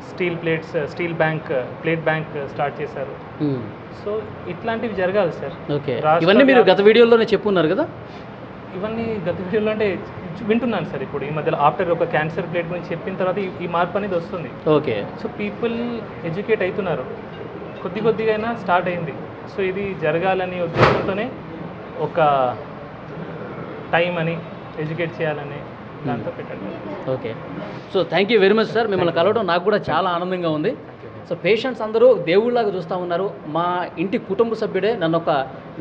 స్టీల్ ప్లేట్ బ్యాంక్ స్టార్ట్ చేశారు. సో ఇట్లాంటివి జరగాలి సార్. ఓకే, ఇవన్నీ మీరు గత వీడియోలోనే చెప్పున్నారు కదా? ఇవన్నీ గత వీడియోలో అంటే వింటున్నాను సార్. ఇప్పుడు ఈ మధ్యలో ఆఫ్టర్ ఒక క్యాన్సర్ ప్లేట్ గురించి చెప్పిన తర్వాత ఈ మార్పు అనేది వస్తుంది. ఓకే, సో పీపుల్ ఎడ్యుకేట్ అవుతున్నారు, కొద్దిగా అయినా స్టార్ట్ అయింది. సో ఇది జరగాలని ఉద్దేశంతోనే ఒక టైం అని ఎడ్యుకేట్ చేయాలని దాంతో పెట్టండి. Okay, so thank you very much sir. మిమ్మల్ని కలవడం నాకు కూడా చాలా ఆనందంగా ఉంది. సో పేషెంట్స్ అందరూ దేవుళ్ళలాగా చూస్తూ ఉన్నారు. మా ఇంటి కుటుంబ సభ్యుడే.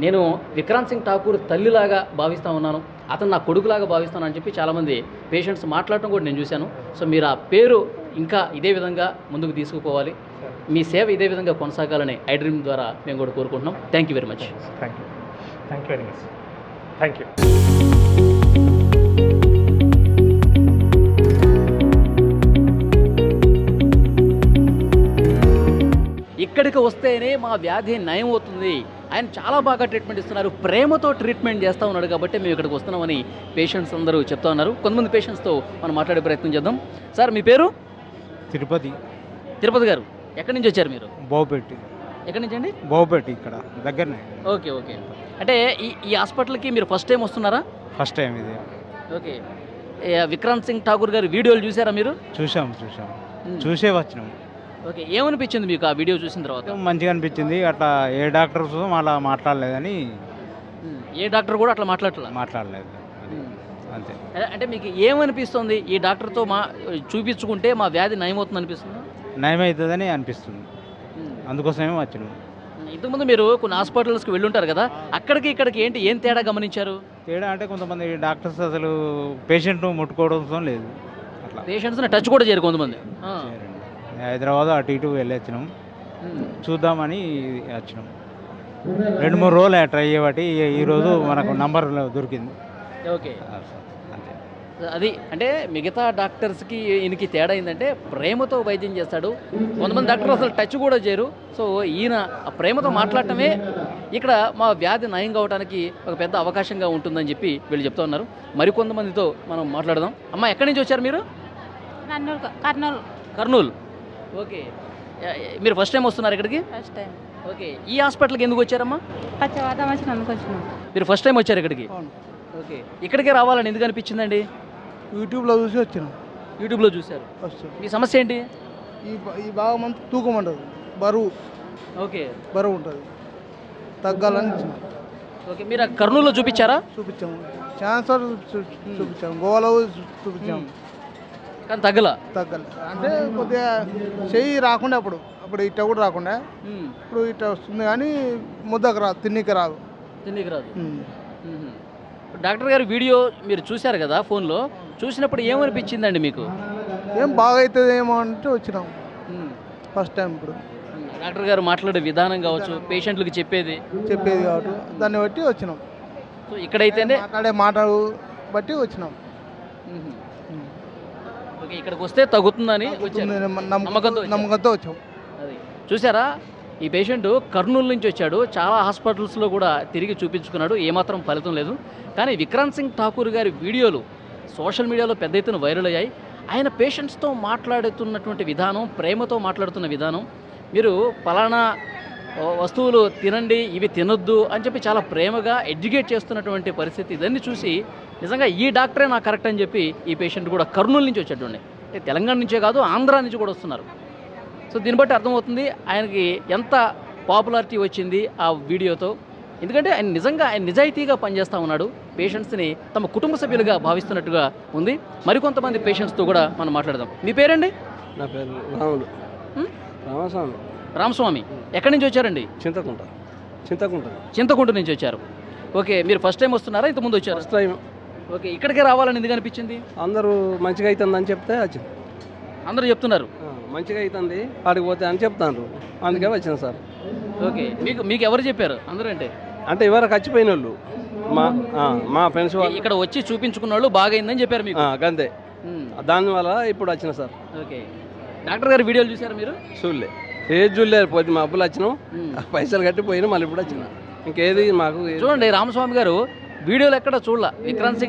నేను విక్రాంత్ సింగ్ ఠాకూర్ తల్లిలాగా భావిస్తూ ఉన్నాను, అతను నా కొడుకులాగా భావిస్తాను అని చెప్పి చాలామంది పేషెంట్స్ మాట్లాడటం కూడా నేను చూశాను. సో మీరు ఆ పేరు ఇంకా ఇదే విధంగా ముందుకు తీసుకుపోవాలి, మీ సేవ ఇదే విధంగా కొనసాగాలని ఐ డ్రీమ్ ద్వారా మేము కూడా కోరుకుంటున్నాం. Thank you very much. Thank you very much. Thank you. ఇక్కడికి వస్తేనే మా వ్యాధి నయం అవుతుంది, ఆయన చాలా బాగా ట్రీట్మెంట్ ఇస్తున్నారు, ప్రేమతో ట్రీట్మెంట్ చేస్తూ ఉన్నాడు కాబట్టి మేము ఇక్కడికి వస్తున్నామని పేషెంట్స్ అందరూ చెప్తా ఉన్నారు. కొంతమంది పేషెంట్స్తో మనం మాట్లాడే ప్రయత్నం చేద్దాం. సార్ మీ పేరు? తిరుపతి. తిరుపతి గారు, ఎక్కడి నుంచి వచ్చారు మీరు? బావుపెట్టి. ఎక్కడి నుంచి అండి? బావుపెట్టి ఇక్కడ దగ్గరనే. Okay okay. అంటే ఈ హాస్పిటల్కి మీరు ఫస్ట్ టైం వస్తున్నారా? ఫస్ట్ టైం ఇది. ఓకే. విక్రాంత్ సింగ్ ఠాకూర్ గారి వీడియోలు చూసారా మీరు? చూసాం చూసే వచ్చినాం. ఓకే, ఏమనిపించింది మీకు ఆ వీడియో చూసిన తర్వాత? మంచిగా అనిపించింది. అట్లా ఏ డాక్టర్స్ అలా మాట్లాడలేదని. ఏ డాక్టర్ కూడా అట్లా మాట్లాడలేదు అది అంతే. అంటే మీకు ఏమనిపిస్తుంది, ఈ డాక్టర్తో చూపించుకుంటే మా వ్యాధి నయమవుతుంది అనిపిస్తుంది? నయమవుతుందని అనిపిస్తుంది, అందుకోసమే వచ్చినాం. ఇంతకుముందు మీరు కొన్ని హాస్పిటల్స్కి వెళ్ళుంటారు కదా, అక్కడికి ఇక్కడికి ఏం తేడా గమనించారు? తేడా అంటే కొంతమంది డాక్టర్స్ అసలు పేషెంట్ను ముట్టుకోవడం లేదు. అట్లా పేషెంట్స్ని టచ్ కూడా చేయరు కొంతమంది. హైదరాబాద్ అటు ఇటు వెళ్ళొచ్చినాం, చూద్దామని వచ్చినాం. 2-3 రోజులు ట్రై చేయబట్టి ఈరోజు మనకు నంబర్ దొరికింది. ఓకే, అంతే. అది అంటే మిగతా డాక్టర్స్కి ఈయనకి తేడా ఏంటంటే ప్రేమతో వైద్యం చేస్తాడు. కొంతమంది డాక్టర్లు అసలు టచ్ కూడా చేయరు. సో ఈయన ఆ ప్రేమతో మాట్లాడటమే ఇక్కడ మా వ్యాధి నయం కావడానికి ఒక పెద్ద అవకాశంగా ఉంటుందని చెప్పి వీళ్ళు చెప్తా ఉన్నారు. మరికొంతమందితో మనం మాట్లాడదాం. అమ్మ, ఎక్కడి నుంచి వచ్చారు మీరు? కర్నూలు. ఓకే, మీరు ఫస్ట్ టైం వస్తున్నారు ఇక్కడికి? First time. ఓకే, ఈ హాస్పిటల్కి ఎందుకు వచ్చారమ్మా? పచ్చవాదం వచ్చినందుకు వచ్చినాం. మీరు ఫస్ట్ టైం వచ్చారు ఇక్కడికి? ఓకే, ఇక్కడికే రావాలని ఎందుకు అనిపించిందండి? యూట్యూబ్లో చూసి వచ్చినాం. యూట్యూబ్లో చూశారు. ఫస్ట్ మీ సమస్య ఏంటి? ఈ భాగం అంతా తూకం ఉంటుంది, బరువు ఉంటుంది, తగ్గాలని ఇచ్చినాం. ఓకే, మీరు ఆ కర్నూలులో చూపించారా? చూపించాము, ఛాన్సర్ చూపించాము, గోవాలో చూపించాము, కానీ తగ్గల. తగ్గాలి అంటే కొద్దిగా చెయ్యి రాకుండా అప్పుడు ఇట్ట కూడా రాకుండా ఇప్పుడు ఇట్ట వస్తుంది, కానీ ముద్దకు రాదు, తిన్నికి రాదు. డాక్టర్ గారి వీడియో మీరు చూశారు కదా ఫోన్లో, చూసినప్పుడు ఏమనిపించిందండి మీకు? ఏం బాగా అవుతుంది ఏమో అంటే వచ్చినాం ఫస్ట్ టైం. ఇప్పుడు డాక్టర్ గారు మాట్లాడే విధానం కావచ్చు, పేషెంట్లకు చెప్పేది కాబట్టి దాన్ని బట్టి వచ్చినాం. సో ఇక్కడైతేనే మాట్లాడే మాట బట్టి వచ్చినాం. ఓకే, ఇక్కడికి వస్తే తగ్గుతుందని నమ్మకంతో వచ్చాం. అది చూసారా, ఈ పేషెంట్ కర్నూలు నుంచి వచ్చాడు, చాలా హాస్పిటల్స్లో కూడా తిరిగి చూపించుకున్నాడు, ఏమాత్రం ఫలితం లేదు. కానీ విక్రాంత్ సింగ్ ఠాకూర్ గారి వీడియోలు సోషల్ మీడియాలో పెద్ద ఎత్తున వైరల్ అయ్యాయి. ఆయన పేషెంట్స్తో మాట్లాడుతున్నటువంటి విధానం, ప్రేమతో మాట్లాడుతున్న విధానం, మీరు పలానా వస్తువులు తినండి, ఇవి తినొద్దు అని చెప్పి చాలా ప్రేమగా ఎడ్యుకేట్ చేస్తున్నటువంటి పరిస్థితి. ఇదన్నీ చూసి నిజంగా ఈ డాక్టరే నాకు కరెక్ట్ అని చెప్పి ఈ పేషెంట్ కూడా కర్నూలు నుంచి వచ్చేటండి. అంటే తెలంగాణ నుంచే కాదు, ఆంధ్రా నుంచి కూడా వస్తున్నారు. సో దీన్ని బట్టి అర్థమవుతుంది ఆయనకి ఎంత పాపులారిటీ వచ్చింది ఆ వీడియోతో. ఎందుకంటే ఆయన నిజంగా నిజాయితీగా పనిచేస్తూ ఉన్నాడు, పేషెంట్స్ని తమ కుటుంబ సభ్యులుగా భావిస్తున్నట్టుగా ఉంది. మరికొంతమంది పేషెంట్స్తో కూడా మనం మాట్లాడదాం. మీ పేరండి? నా పేరు రామస్వామి. రామస్వామి, ఎక్కడి నుంచి వచ్చారండి? చింతకుంట నుంచి వచ్చారు. ఓకే, మీరు ఫస్ట్ టైం వస్తున్నారా, ఇంతకుముందు వచ్చారు? First time. ఓకే, ఇక్కడికే రావాలని ఎందుకు అనిపించింది? అందరూ మంచిగా అవుతుందని చెప్తే వచ్చింది. అందరూ చెప్తున్నారు మంచిగా అవుతుంది ఆడికి పోతే అని చెప్తాను, అందుకే వచ్చిన సార్. ఓకే, మీకు ఎవరు చెప్పారు? అందరూ అంటే ఎవరికి వచ్చిపోయిన వాళ్ళు మా ఫ్రెండ్స్ వాళ్ళు ఇక్కడ వచ్చి చూపించుకున్న వాళ్ళు బాగైందని చెప్పారు మీకు? అంతే, దానివల్ల ఇప్పుడు వచ్చిన సార్. ఓకే, డాక్టర్ గారి వీడియోలు చూసారు మీరు? చూడలే, ఏది చూడలేదు. పోతే మా అప్పులు వచ్చినాం, పైసలు కట్టి పోయినా మళ్ళీ ఇప్పుడు వచ్చిన. ఇంకేది మాకు చూడండి, రామస్వామి గారు వీడియోలు ఎక్కడ చూడాల. విక్రాంత్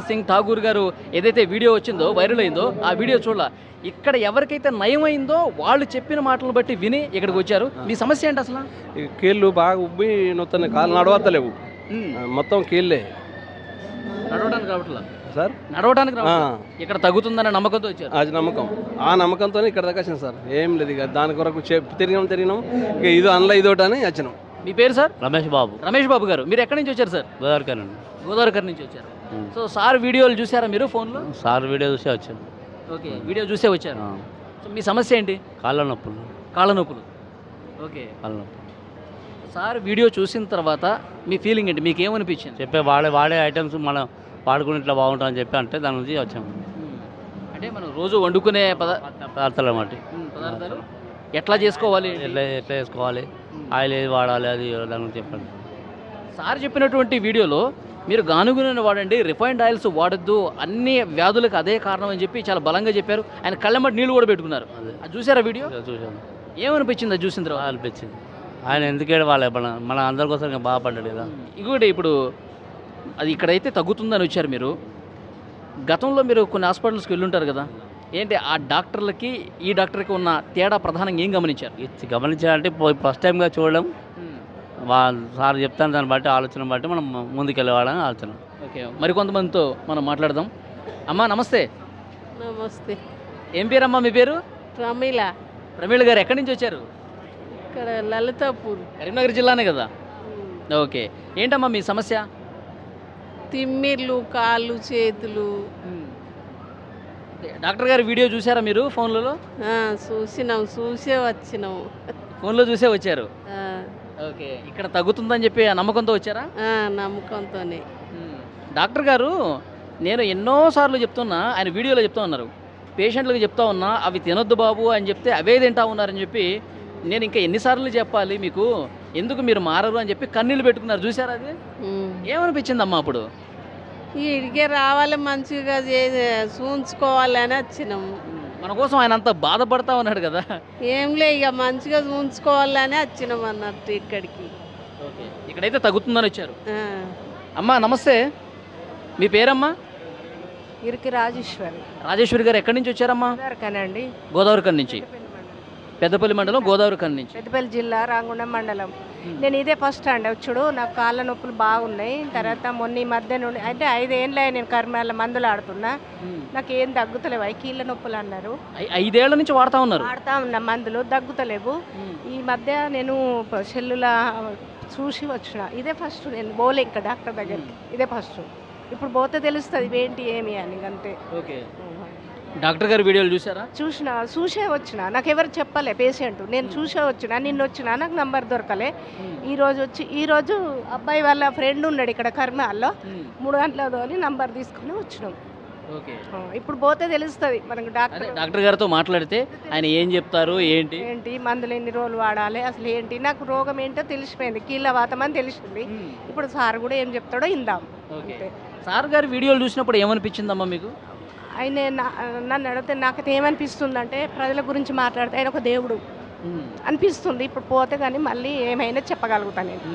సింగ్ ఠాకూర్ గారు ఏదైతే వీడియో వచ్చిందో, వైరల్ అయిందో, ఆ వీడియో చూడాల. ఇక్కడ ఎవరికైతే నయమైందో వాళ్ళు చెప్పిన మాటలను బట్టి విని ఇక్కడికి వచ్చారు. మీ సమస్య ఏంటి అసలు? కీళ్ళు బాగా ఉబ్బి నొత్తాయి, కాళ్ళు నడవత్తలేవు, మొత్తం కీళ్ళే. నడవడానికి రావట్లా సార్? నడవడానికి ఇక్కడ తగ్గుతుందనే నమ్మకంతో వచ్చారు. అది నమ్మకం, ఆ నమ్మకంతో ఇక్కడ దాకా వచ్చినాం సార్. ఏం లేదు, ఇక దాని కొరకు తిరిగినాం, ఇక ఇది అందులో ఇదోటి అని వచ్చినాం. మీ పేరు సార్? రమేష్ బాబు గారు, మీరు ఎక్కడి నుంచి వచ్చారు సార్? గోదావరికర్ నుంచి వచ్చారు. సో సార్ వీడియోలు చూసారా మీరు ఫోన్లో? సార్ వీడియో చూసే వచ్చాను. ఓకే, వీడియో చూసే వచ్చారు. సో మీ సమస్య ఏంటి? కాళ్ళ నొప్పులు. ఓకే, కాళ్ళ నొప్పులు. సార్ వీడియో చూసిన తర్వాత మీ ఫీలింగ్ ఏంటి? మీకు ఏమనిపించింది? చెప్పే వాడే ఐటమ్స్ మనం వాడుకుని ఇట్లా బాగుంటుందని చెప్పి అంటే దాని నుంచి వచ్చాము. అంటే మనం రోజు వండుకునే పదార్థాలు అన్నమాట. పదార్థాలు ఎట్లా చేసుకోవాలి, ఎట్లా చేసుకోవాలి, ఆయిల్ ఏది వాడాలి, అది దాని గురించి చెప్పండి. సార్ చెప్పినటువంటి వీడియోలో మీరు గానుగ నూనె వాడండి, రిఫైన్డ్ ఆయిల్స్ వాడద్దు, అన్ని వ్యాధులకు అదే కారణం అని చెప్పి చాలా బలంగా చెప్పారు. ఆయన కళ్ళెమ్మటి నీళ్ళు కూడా పెట్టుకున్నారు. అది చూసారా వీడియో? చూసాను, ఏమనిపించింది అది చూసిన తర్వాత? అనిపించింది. ఆయన ఎందుకేడు వాళ్ళ మన అందరి కోసం ఇంకా బాగుపడ్డాడు కదా. ఇంకొకటి ఇప్పుడు అది ఇక్కడైతే తగ్గుతుందని వచ్చారు మీరు. గతంలో మీరు కొన్ని హాస్పిటల్స్కి వెళ్ళుంటారు కదా, ఏంటి ఆ డాక్టర్లకి ఈ డాక్టర్కి ఉన్న తేడా ప్రధానంగా ఏం గమనించారు? ఇది గమనించాలంటే ఫస్ట్ టైంగా చూడడం, వాళ్ళు సార్ చెప్తాను దాన్ని బట్టి ఆలోచన బట్టి మనం ముందుకెళ్ళేవాళ్ళని ఆలోచన. ఓకే, మరికొంతమందితో మనం మాట్లాడదాం. అమ్మా నమస్తే. నమస్తే. ఏం పేరమ్మా మీ పేరు? ప్రమీల. ప్రమీళ గారు ఎక్కడి నుంచి వచ్చారు? ఇక్కడ లలితాపూర్. కరీంనగర్ జిల్లానే కదా. ఓకే, ఏంటమ్మా మీ సమస్య? తిమ్మిర్లు, కాళ్ళు, చేతులు. డాక్టర్ గారి వీడియో చూసారా మీరు ఫోన్లలో? చూసే వచ్చినాము. ఫోన్లో చూసే వచ్చారు. ఆ, ఓకే, ఇక్కడ తగ్గుతుందని చెప్పి ఆ నమ్మకంతో వచ్చారా? నమ్మకంతోనే. డాక్టర్ గారు నేను ఎన్నోసార్లు చెప్తున్నా, ఆయన వీడియోలో చెప్తా ఉన్నారు, పేషెంట్లకు చెప్తా ఉన్నా అవి తినొద్దు బాబు అని చెప్తే అవే తింటా ఉన్నారని చెప్పి, నేను ఇంకా ఎన్నిసార్లు చెప్పాలి మీకు, ఎందుకు మీరు మారరు అని చెప్పి కన్నీళ్ళు పెట్టుకున్నారు. చూసారా అది? ఏమనిపించిందమ్మా అప్పుడు? ఇడికే రావాలి, మంచిగా చూంచుకోవాలని వచ్చినాము. మన కోసం ఆయన అంత బాధపడతా ఉన్నాడు కదా. ఏంలే, ఇక మంచిగా చూంచుకోవాలని వచ్చినాం అన్నట్టు ఇక్కడికి. ఓకే, ఇక్కడైతే తగ్గుతుందని వచ్చారు. ఆ. అమ్మా నమస్తే, మీ పేరమ్మా? ఇరికి రాజేశ్వరి. రాజేశ్వరి గారు ఎక్కడి నుంచి వచ్చారమ్మా? కనండి, గోదావరి కన్ నుంచి. పెద్దపల్లి మండలం, గోదావరి కన్ నుంచి. పెద్దపల్లి జిల్లా, రాంగుండం మండలం. నేను ఇదే ఫస్ట్ అండి వచ్చుడు. నాకు కాళ్ళ నొప్పులు బాగున్నాయి. తర్వాత మొన్న ఈ మధ్య నుండి అంటే 5 ఏళ్ళ నేను కర్మాల మందులు ఆడుతున్నా, నాకు ఏం తగ్గుతలేవు. కీళ్ళ నొప్పులు అన్నారు. 5 ఏళ్ల నుంచి వాడుతూ ఉన్నారు? వాడుతూ ఉన్నా, మందులు తగ్గుతలేవు. ఈ మధ్య నేను సెల్లుల చూసి వచ్చిన. ఇదే ఫస్ట్, నేను పోలే ఇంకా డాక్టర్ దగ్గరికి, ఇదే ఫస్ట్. ఇప్పుడు పోతే తెలుస్తుంది ఇవేంటి ఏమి అని, అంతే. ఓకే, డాక్టర్ గారి వీడియోలు చూసారా? చూసే వచ్చిన. నాకు ఎవరు చెప్పలే పేషెంట్, నేను చూసే వచ్చిన. నిన్న వచ్చిన, నాకు నంబర్ దొరకలే. ఈరోజు అబ్బాయి వాళ్ళ ఫ్రెండ్ ఉన్నాడు ఇక్కడ కర్మాల్లో, 3 గంటల తోలి నంబర్ తీసుకుని వచ్చినాం. ఓకే, ఇప్పుడు పోతే తెలుస్తుంది మనకు. డాక్టర్ గారితో మాట్లాడితే ఆయన ఏం చెప్తారు, ఏంటి మందులు ఎన్ని రోజులు వాడాలి, అసలు ఏంటి, నాకు రోగం ఏంటో తెలిసిపోయింది, కీళ్ళ వాతం అని తెలిసింది. ఇప్పుడు సార్ కూడా ఏం చెప్తాడో ఇందాం. ఓకే, సార్ గారి వీడియోలు చూసినప్పుడు ఏమనిపించిందమ్మా మీకు? ఆయన నన్ను అడిగితే నాకైతే ఏమనిపిస్తుంది అంటే, ప్రజల గురించి మాట్లాడితే ఆయన ఒక దేవుడు అనిపిస్తుంది. ఇప్పుడు పోతే కానీ మళ్ళీ ఏమైనా చెప్పగలుగుతాను నేను.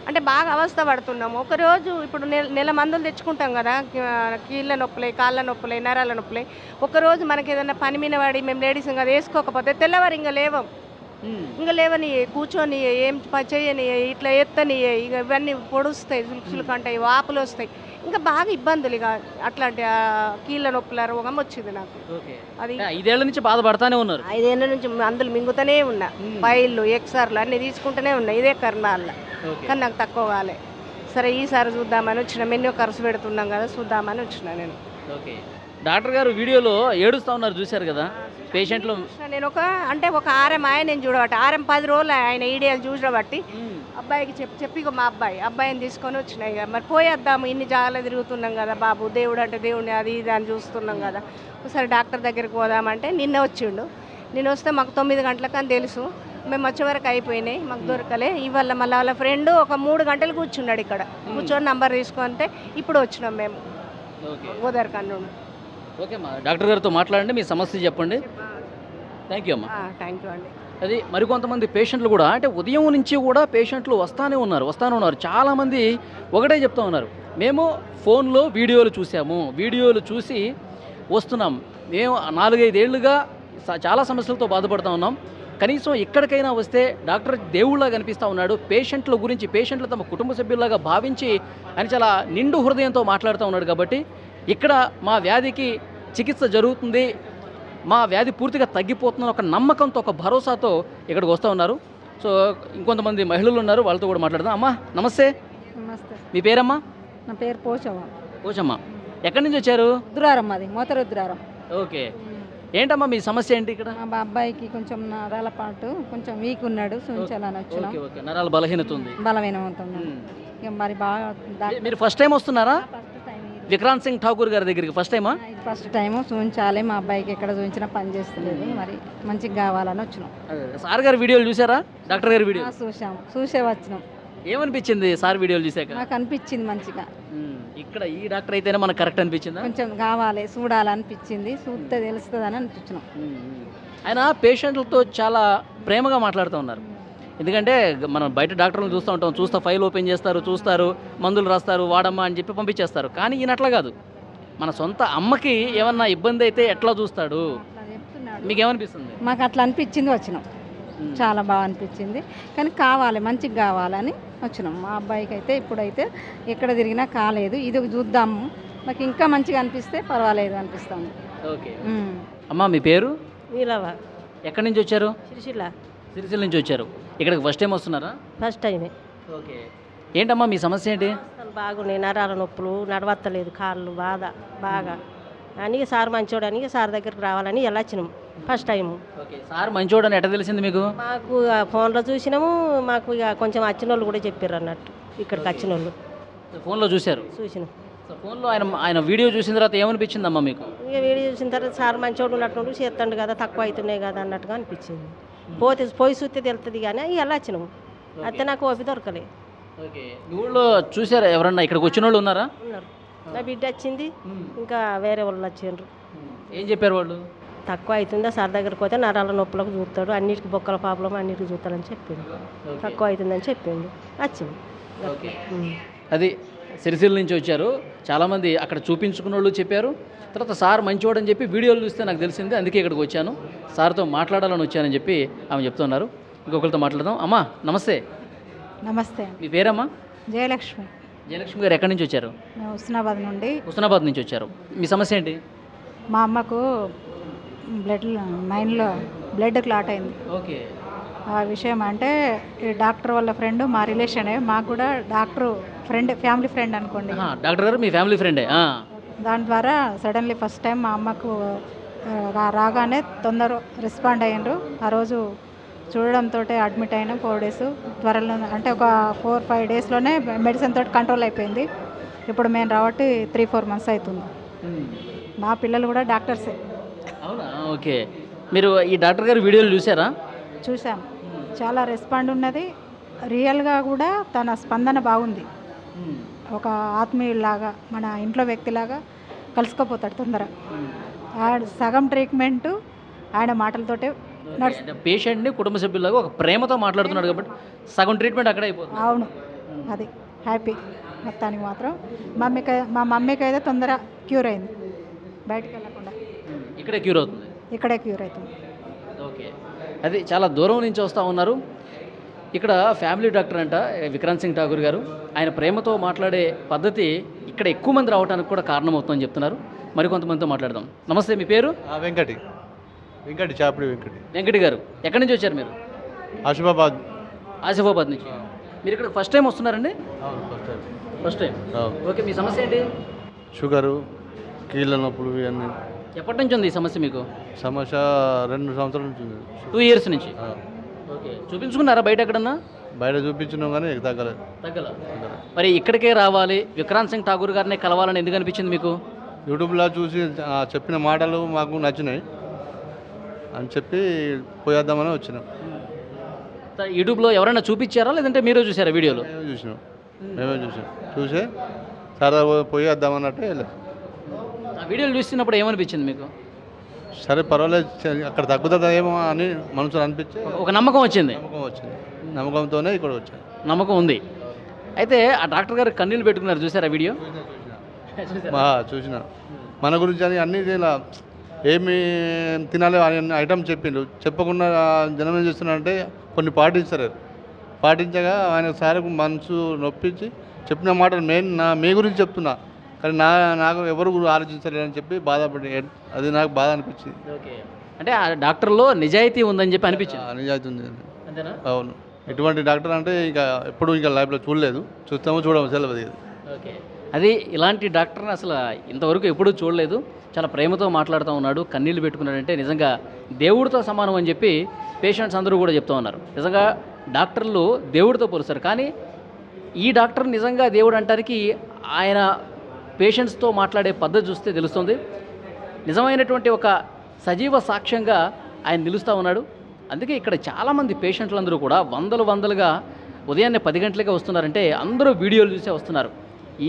అంటే బాగా అవస్థ పడుతున్నాము. ఒకరోజు ఇప్పుడు నెల మందులు తెచ్చుకుంటాం కదా, కీళ్ళ నొప్పులే, కాళ్ళ నొప్పులే, నరాల నొప్పులే. ఒకరోజు మనకి ఏదైనా పని మీద పడి మేము లేడీస్ ఇంకా వేసుకోకపోతే తెల్లవారు ఇంకా లేవని, కూర్చొని ఏం చేయని, ఇట్లా ఎత్తని, ఇక ఇవన్నీ పొడుస్తాయి, సులుకంటాయి, వాపులు వస్తాయి, ఇంకా బాగా ఇబ్బందులు. ఇక అట్లాంటి కీళ్ళ నొప్పుల రోగం వచ్చింది నాకు. అది 5 ఏళ్ల నుంచి బాధపడతానే ఉన్నారు. 5 ఏళ్ళ నుంచి మందులు మింగుతూనే ఉన్నా, ఫైళ్ళు, ఎక్స్ఆర్లు అన్నీ తీసుకుంటూనే ఉన్నా ఇదే కర్మాల. కానీ నాకు తక్కువ కాలే. సరే ఈసారి చూద్దామని వచ్చిన, ఎన్నో ఖర్చు పెడుతున్నాం కదా, చూద్దామని వచ్చిన నేను. ఓకే, డాక్టర్ గారు వీడియోలో ఏడుస్తూ ఉన్నారు చూశారు కదా పేషెంట్లు. నేను ఒక ఆరం నేను చూడబట్టి 10 రోజులు ఆయన ఈడియాలు చూడబట్టి అబ్బాయికి చెప్పి మా అబ్బాయిని తీసుకొని వచ్చిన. ఇక మరి పోయేద్దాము, ఇన్ని జాగాలో తిరుగుతున్నాం కదా బాబు, దేవుడు అంటే దేవుడిని అది ఇది అని చూస్తున్నాం కదా, ఒకసారి డాక్టర్ దగ్గరికి పోదామంటే నిన్న వచ్చిండు. నేను వస్తే మాకు 9 గంటలకు అని తెలుసు, మేము వచ్చే వరకు అయిపోయినాయి, మాకు దొరకలే. ఇవాళ మళ్ళీ వాళ్ళ ఫ్రెండ్ ఒక 3 గంటలు కూర్చున్నాడు ఇక్కడ, కూర్చొని నంబర్ తీసుకుంటే ఇప్పుడు వచ్చినాం మేము గోదావరి కన్ను. ఓకే అమ్మా, డాక్టర్ గారితో మాట్లాడండి, మీ సమస్య చెప్పండి. థ్యాంక్ యూ అమ్మా. థ్యాంక్ యూ అండి. అది మరికొంతమంది పేషెంట్లు కూడా, అంటే ఉదయం నుంచి కూడా పేషెంట్లు వస్తానే ఉన్నారు. చాలామంది ఒకటే చెప్తా ఉన్నారు, మేము ఫోన్లో వీడియోలు చూసాము, వీడియోలు చూసి వస్తున్నాం, మేము 4-5 ఏళ్ళుగా చాలా సమస్యలతో బాధపడుతూ ఉన్నాం, కనీసం ఎక్కడికైనా వస్తే డాక్టర్ దేవుళ్ళగా కనిపిస్తూ ఉన్నాడు, పేషెంట్ల గురించి పేషెంట్లు తమ కుటుంబ సభ్యుల్లాగా భావించి అని చాలా నిండు హృదయంతో మాట్లాడుతూ ఉన్నాడు. కాబట్టి ఇక్కడ మా వ్యాధికి చికిత్స జరుగుతుంది, మా వ్యాధి పూర్తిగా తగ్గిపోతుందని ఒక నమ్మకంతో, ఒక భరోసాతో ఇక్కడికి వస్తూ ఉన్నారు. సో ఇంకొంతమంది మహిళలు ఉన్నారు, వాళ్ళతో కూడా మాట్లాడదాం. అమ్మా నమస్తే. నమస్తే. మీ పేరమ్మా? నా పేరు పోచమ్మ. ఎక్కడి నుంచి వచ్చారు? రుద్రారం, అది మోతరుద్రారం. ఓకే, ఏంటమ్మా మీ సమస్య ఏంటి ఇక్కడ? మా అబ్బాయికి కొంచెం నరాల పాటు కొంచెం వీక్ ఉన్నాడు, చూపించాలని వచ్చినాం. ఓకే, నరాల బలహీనత ఉంది. బలహీనమవుతున్నాం. ఇక మరి బాగా మీరు ఫస్ట్ టైం వస్తున్నారా విక్రాంత్ సింగ్ ఠాకూర్ గారి దగ్గరికి? ఫస్ట్ టైమా? ఫస్ట్ టైము చూపించాలి, మా అబ్బాయికి ఎక్కడ చూపించినా పని చేస్తలేదు, మరి మంచిగా కావాలని వచ్చినాం. సార్ గారి వీడియోలు చూసారా? డాక్టర్ గారి వీడియో చూసే వచ్చినాం. ఏమనిపించింది సార్ వీడియోలు చూసాక? నాకు అనిపించింది మంచిగా, ఇక్కడ ఈ డాక్టర్ అయితేనే మనకు కరెక్ట్ అనిపించిందా? కొంచెం కావాలి చూడాలనిపించింది, చూస్తే తెలుస్తుంది అని అనిపించిన. ఆయన పేషెంట్లతో చాలా ప్రేమగా మాట్లాడుతూ ఉన్నారు. ఎందుకంటే మనం బయట డాక్టర్లను చూస్తూ ఉంటాం, ఫైల్ ఓపెన్ చేస్తారు, చూస్తారు, మందులు రాస్తారు, వాడమ్మా అని చెప్పి పంపించేస్తారు. కానీ ఈయన అట్లా కాదు. మన సొంత అమ్మకి ఏమన్నా ఇబ్బంది అయితే ఎట్లా చూస్తాడు? మీకు ఏమనిపిస్తుంది? మాకు అట్లా అనిపించింది, వచ్చినాం. చాలా బాగా అనిపించింది. కానీ కావాలి, మంచిగా కావాలని వచ్చినాం. మా అబ్బాయికి అయితే ఇప్పుడైతే ఎక్కడ తిరిగినా కాలేదు, ఇది చూద్దాము, మాకు ఇంకా మంచిగా అనిపిస్తే పర్వాలేదు అనిపిస్తుంది. ఓకే అమ్మా, మీ పేరు? వీలవా. ఎక్కడి నుంచి వచ్చారు? సిరిసిల్ల నుంచి వచ్చారు. ఇక్కడికి ఫస్ట్ టైం వస్తున్నారా? ఫస్ట్ టైమే. ఓకే, ఏంటమ్మా మీ సమస్య ఏంటి? బాగున్నాయి, నరాల నొప్పులు, నడవత్తలేదు, కాళ్ళు బాధ బాగా అని సార్ మంచోడని సార్ దగ్గరికి రావాలని ఎలా వచ్చినాము ఫస్ట్ టైము. ఓకే, సార్ మంచోడని ఎట్లా తెలిసింది మీకు? మాకు ఫోన్లో చూసినాము, మాకు ఇక కొంచెం వచ్చిన వాళ్ళు కూడా చెప్పారు అన్నట్టు, ఇక్కడికి వచ్చిన వాళ్ళు ఫోన్లో చూశారు? చూసినాం. ఫోన్లో ఆయన వీడియో చూసిన తర్వాత ఏమనిపించిందమ్మా మీకు? ఇక వీడియో చూసిన తర్వాత సార్ మంచోడు ఉన్నట్టు చేస్తాడు కదా, తక్కువ అవుతున్నాయి కదా అన్నట్టుగా అనిపించింది. పోయి చూస్తే తెలుస్తుంది కానీ ఎలా వచ్చినాము, అయితే నాకు ఓపి దొరకలే. ఓకే, ఊళ్ళో చూసారా ఎవరన్నా? ఇక్కడికి వచ్చిన వాళ్ళు ఉన్నారా? ఉన్నారు. నా బిడ్డ వచ్చింది, ఇంకా వేరే వాళ్ళు వచ్చిండ్రు. ఏం చెప్పారు వాళ్ళు? తక్కువ అవుతుందా సార్ దగ్గరికి పోతే నరాల నొప్పులకు చూస్తాడు, అన్నిటికీ బొక్కల ప్రాబ్లం అన్నిటికీ చూస్తాడని చెప్పిండు. తక్కువ అవుతుందని చెప్పిండు, వచ్చింది. ఓకే, అది సిరిసిల్ల నుంచి వచ్చారు. చాలామంది అక్కడ చూపించుకున్న వాళ్ళు చెప్పారు. తర్వాత సార్ మంచివాడని చెప్పి వీడియోలు చూస్తే నాకు తెలిసింది, అందుకే ఇక్కడికి వచ్చాను, సార్తో మాట్లాడాలని వచ్చానని చెప్పి ఆమె చెప్తున్నారు. ఇంకొకరితో మాట్లాడదాం. అమ్మా నమస్తే. నమస్తే. మీ పేరమ్మా? జయలక్ష్మి. జయలక్ష్మి గారు ఎక్కడి నుంచి వచ్చారు? మేము హుస్నాబాద్ నుంచి వచ్చారు. మీ సమస్య ఏంటి? మా అమ్మకు మైండ్లో బ్లడ్ క్లాట్ అయింది. ఓకే, ఆ విషయం అంటే ఈ డాక్టర్ వాళ్ళ ఫ్రెండ్, మా రిలేషనే, మాకు కూడా డాక్టర్ ఫ్రెండ్, ఫ్యామిలీ ఫ్రెండ్ అనుకోండి. డాక్టర్ గారు మీ ఫ్యామిలీ ఫ్రెండే? దాని ద్వారా సడన్లీ ఫస్ట్ టైం మా అమ్మకు రాగానే తొందర రెస్పాండ్ అయ్యారు. ఆ రోజు చూడడంతో అడ్మిట్ అయినా 4 days త్వరలో, అంటే ఒక 4-5 daysలోనే మెడిసిన్ తోటి కంట్రోల్ అయిపోయింది. ఇప్పుడు మేము రాబట్టి 3-4 months అవుతుంది. మా పిల్లలు కూడా డాక్టర్సే. అవునా? ఓకే, మీరు ఈ డాక్టర్ గారు వీడియోలు చూసారా? చూసాం, చాలా రెస్పాండ్ ఉన్నది. రియల్గా కూడా తన స్పందన బాగుంది. ఒక ఆత్మీయులాగా, మన ఇంట్లో వ్యక్తిలాగా కలిసిపోతాడు తొందర. సగం ట్రీట్మెంట్ ఆయన మాటలతోటే పేషెంట్ని కుటుంబ సభ్యులాగా ఒక ప్రేమతో మాట్లాడుతున్నాడు కాబట్టి సగం ట్రీట్మెంట్ అక్కడే అయిపోతుంది. అవును, అది హ్యాపీ. మొత్తానికి మాత్రం మా మమ్మీకి అయితే తొందర క్యూర్ అయింది, బయటకు వెళ్ళకుండా ఇక్కడే క్యూర్ అవుతుంది. ఓకే, అది చాలా దూరం నుంచి వస్తూ ఉన్నారు. ఇక్కడ ఫ్యామిలీ డాక్టర్ అంట విక్రాంత్ సింగ్ ఠాకూర్ గారు. ఆయన ప్రేమతో మాట్లాడే పద్ధతి ఇక్కడ ఎక్కువ మంది రావడానికి కూడా కారణమవుతుందని చెప్తున్నారు. మరికొంతమందితో మాట్లాడదాం. నమస్తే, మీ పేరు? వెంకటి గారు. ఎక్కడి నుంచి వచ్చారు మీరు? ఆసిఫాబాద్ నుంచి. మీరు ఇక్కడ ఫస్ట్ టైం వస్తున్నారండి? First time. ఓకే, మీ సమస్య ఏంటి? షుగరు, కీళ్ళ నొప్పులు ఇవన్నీ. ఎప్పటి నుంచి ఉంది ఈ సమస్య మీకు? సమస్య 2 సంవత్సరాల నుంచి ఉంది. 2 years నుంచి. ఓకే, చూపించుకున్నారా బయట ఎక్కడన్నా? బయట చూపించినాం కానీ తగ్గల. మరి ఇక్కడికే రావాలి, విక్రాంత్ సింగ్ ఠాకూర్ గారిని కలవాలని ఎందుకు అనిపించింది మీకు? యూట్యూబ్లో చూసి చెప్పిన మాటలు మాకు నచ్చినాయి అని చెప్పి పోయేద్దామని వచ్చినాం. యూట్యూబ్లో ఎవరైనా చూపించారా లేదంటే మీరే చూసారా వీడియోలో? మేమే చూసే సరదా పోయేద్దామన్నట్టు వెళ్ళాం. ఆ వీడియోలు చూస్తున్నప్పుడు ఏమనిపించింది మీకు? సరే పర్వాలేదు, అక్కడ తగ్గుతుందేమో అని మనసులో అనిపించి ఒక నమ్మకం వచ్చింది. నమ్మకంతోనే ఇక్కడ వచ్చాను. నమ్మకం ఉంది. అయితే ఆ డాక్టర్ గారు కన్నీళ్ళు పెట్టుకున్నారు, చూసారా వీడియో? చూసిన మన గురించి అని అన్ని ఇలా ఏమి తినాలి అని ఐటమ్ చెప్పిండు. చెప్పకుండా జనం ఏం చేస్తున్నారంటే కొన్ని పాటించగా ఆయన సార్ మనసు నొప్పించి చెప్పిన మాటలు మీ గురించి చెప్తున్నా, కానీ నాకు ఎవరు ఆలోచించలేదని చెప్పి బాధపడి, అది నాకు బాధ అనిపించింది. ఓకే, అంటే ఆ డాక్టర్లో నిజాయితీ ఉందని చెప్పి అనిపించింది. నిజాయితీ ఉంది. అంతేనా? అవును, ఇటువంటి డాక్టర్ అంటే ఎప్పుడు లైఫ్లో చూడలేదు, చూడము తెలియదు. ఓకే, అది ఇలాంటి డాక్టర్ని అసలు ఇంతవరకు ఎప్పుడూ చూడలేదు. చాలా ప్రేమతో మాట్లాడుతూ ఉన్నాడు, కన్నీళ్ళు పెట్టుకున్నాడంటే నిజంగా దేవుడితో సమానం అని చెప్పి పేషెంట్స్ అందరూ కూడా చెప్తూ ఉన్నారు. నిజంగా డాక్టర్లు దేవుడితో పోలుస్తారు, కానీ ఈ డాక్టర్ నిజంగా దేవుడు అంటానికి ఆయన పేషెంట్స్తో మాట్లాడే పద్ధతి చూస్తే తెలుస్తుంది. నిజమైనటువంటి ఒక సజీవ సాక్ష్యంగా ఆయన నిలుస్తూ ఉన్నాడు. అందుకే ఇక్కడ చాలామంది పేషెంట్లందరూ కూడా వందలుగా ఉదయాన్నే 10 గంటలకే వస్తున్నారంటే అందరూ వీడియోలు చూసే వస్తున్నారు.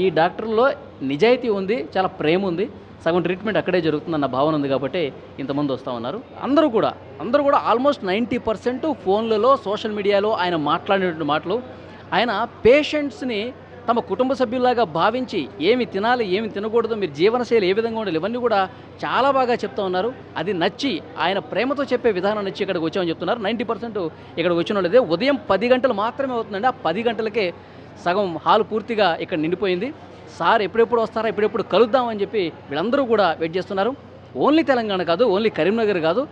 ఈ డాక్టర్లో నిజాయితీ ఉంది, చాలా ప్రేమ ఉంది, సగం ట్రీట్మెంట్ అక్కడే జరుగుతుందన్న భావన ఉంది కాబట్టి ఇంతమంది వస్తూ ఉన్నారు. అందరూ కూడా ఆల్మోస్ట్ 90% ఫోన్లలో సోషల్ మీడియాలో ఆయన మాట్లాడినటువంటి మాటలు, ఆయన పేషెంట్స్ని తమ కుటుంబ సభ్యుల్లాగా భావించి ఏమి తినాలి, ఏమి తినకూడదు, మీరు జీవనశైలి ఏ విధంగా ఉండాలి, ఇవన్నీ కూడా చాలా బాగా చెప్తూ ఉన్నారు. అది నచ్చి ఆయన ప్రేమతో చెప్పే విధానం నచ్చి ఇక్కడికి వచ్చామని చెప్తున్నారు. 90% ఇక్కడికి వచ్చిన వాళ్ళదే. ఉదయం 10 గంటలు మాత్రమే అవుతుందండి. ఆ 10 గంటలకే సగం హాల్ పూర్తిగా ఇక్కడ నిండిపోయింది. సార్ ఎప్పుడెప్పుడు వస్తారా, ఎప్పుడెప్పుడు కలుద్దామని చెప్పి వీళ్ళందరూ కూడా వెయిట్ చేస్తున్నారు. ఓన్లీ తెలంగాణ కాదు, ఓన్లీ కరీంనగర్ కాదు,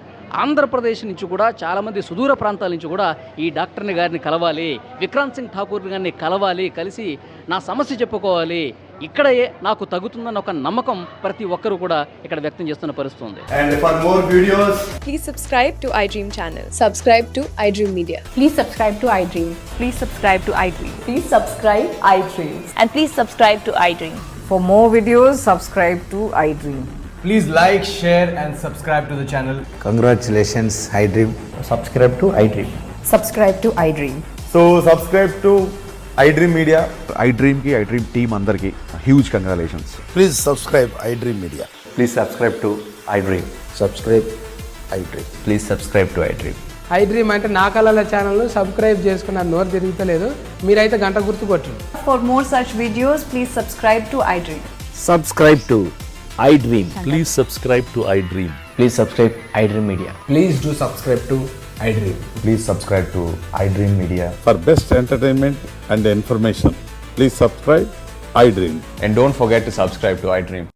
ఆంధ్రప్రదేశ్ నుంచి కూడా చాలామంది సుదూర ప్రాంతాల నుంచి కూడా ఈ డాక్టర్ని గారిని కలవాలి, విక్రాంత్ సింగ్ ఠాకూర్ గారిని కలవాలి, కలిసి నా సమస్య చెప్పుకోవాలి, ఇక్కడ నాకు తగ్గుతుందన్న ఒక నమ్మకం ప్రతి ఒక్కరు కూడా ఇక్కడ వ్యక్తం చేస్తున్న పరిస్థితి ఉంది. And for more videos, please subscribe to iDream channel. Subscribe to iDream Media. Please subscribe to iDream. Please subscribe to iDream. Please subscribe iDream. And please subscribe to iDream. For more videos, subscribe to iDream. please like, share and subscribe to the channel. Congratulations, iDream. Subscribe to iDream. Subscribe to iDream. So subscribe to iDream Media. iDream ki iDream team andarki huge congratulations. Please subscribe iDream Media. Please subscribe to iDream. Subscribe iDream. Please subscribe to iDream. iDream అంటే నా కళల channel subscribe చేసుకున్న నోరు తిరుగుతలేదు, మీరైతే గంట గుర్తు కొట్టండి. For more such videos, please subscribe to iDream. Subscribe to iDream. Please subscribe to iDream. Please subscribe iDream Media. Please do subscribe to iDream. Please subscribe to iDream Media. For best entertainment and information, please subscribe iDream. And don't forget to subscribe to iDream.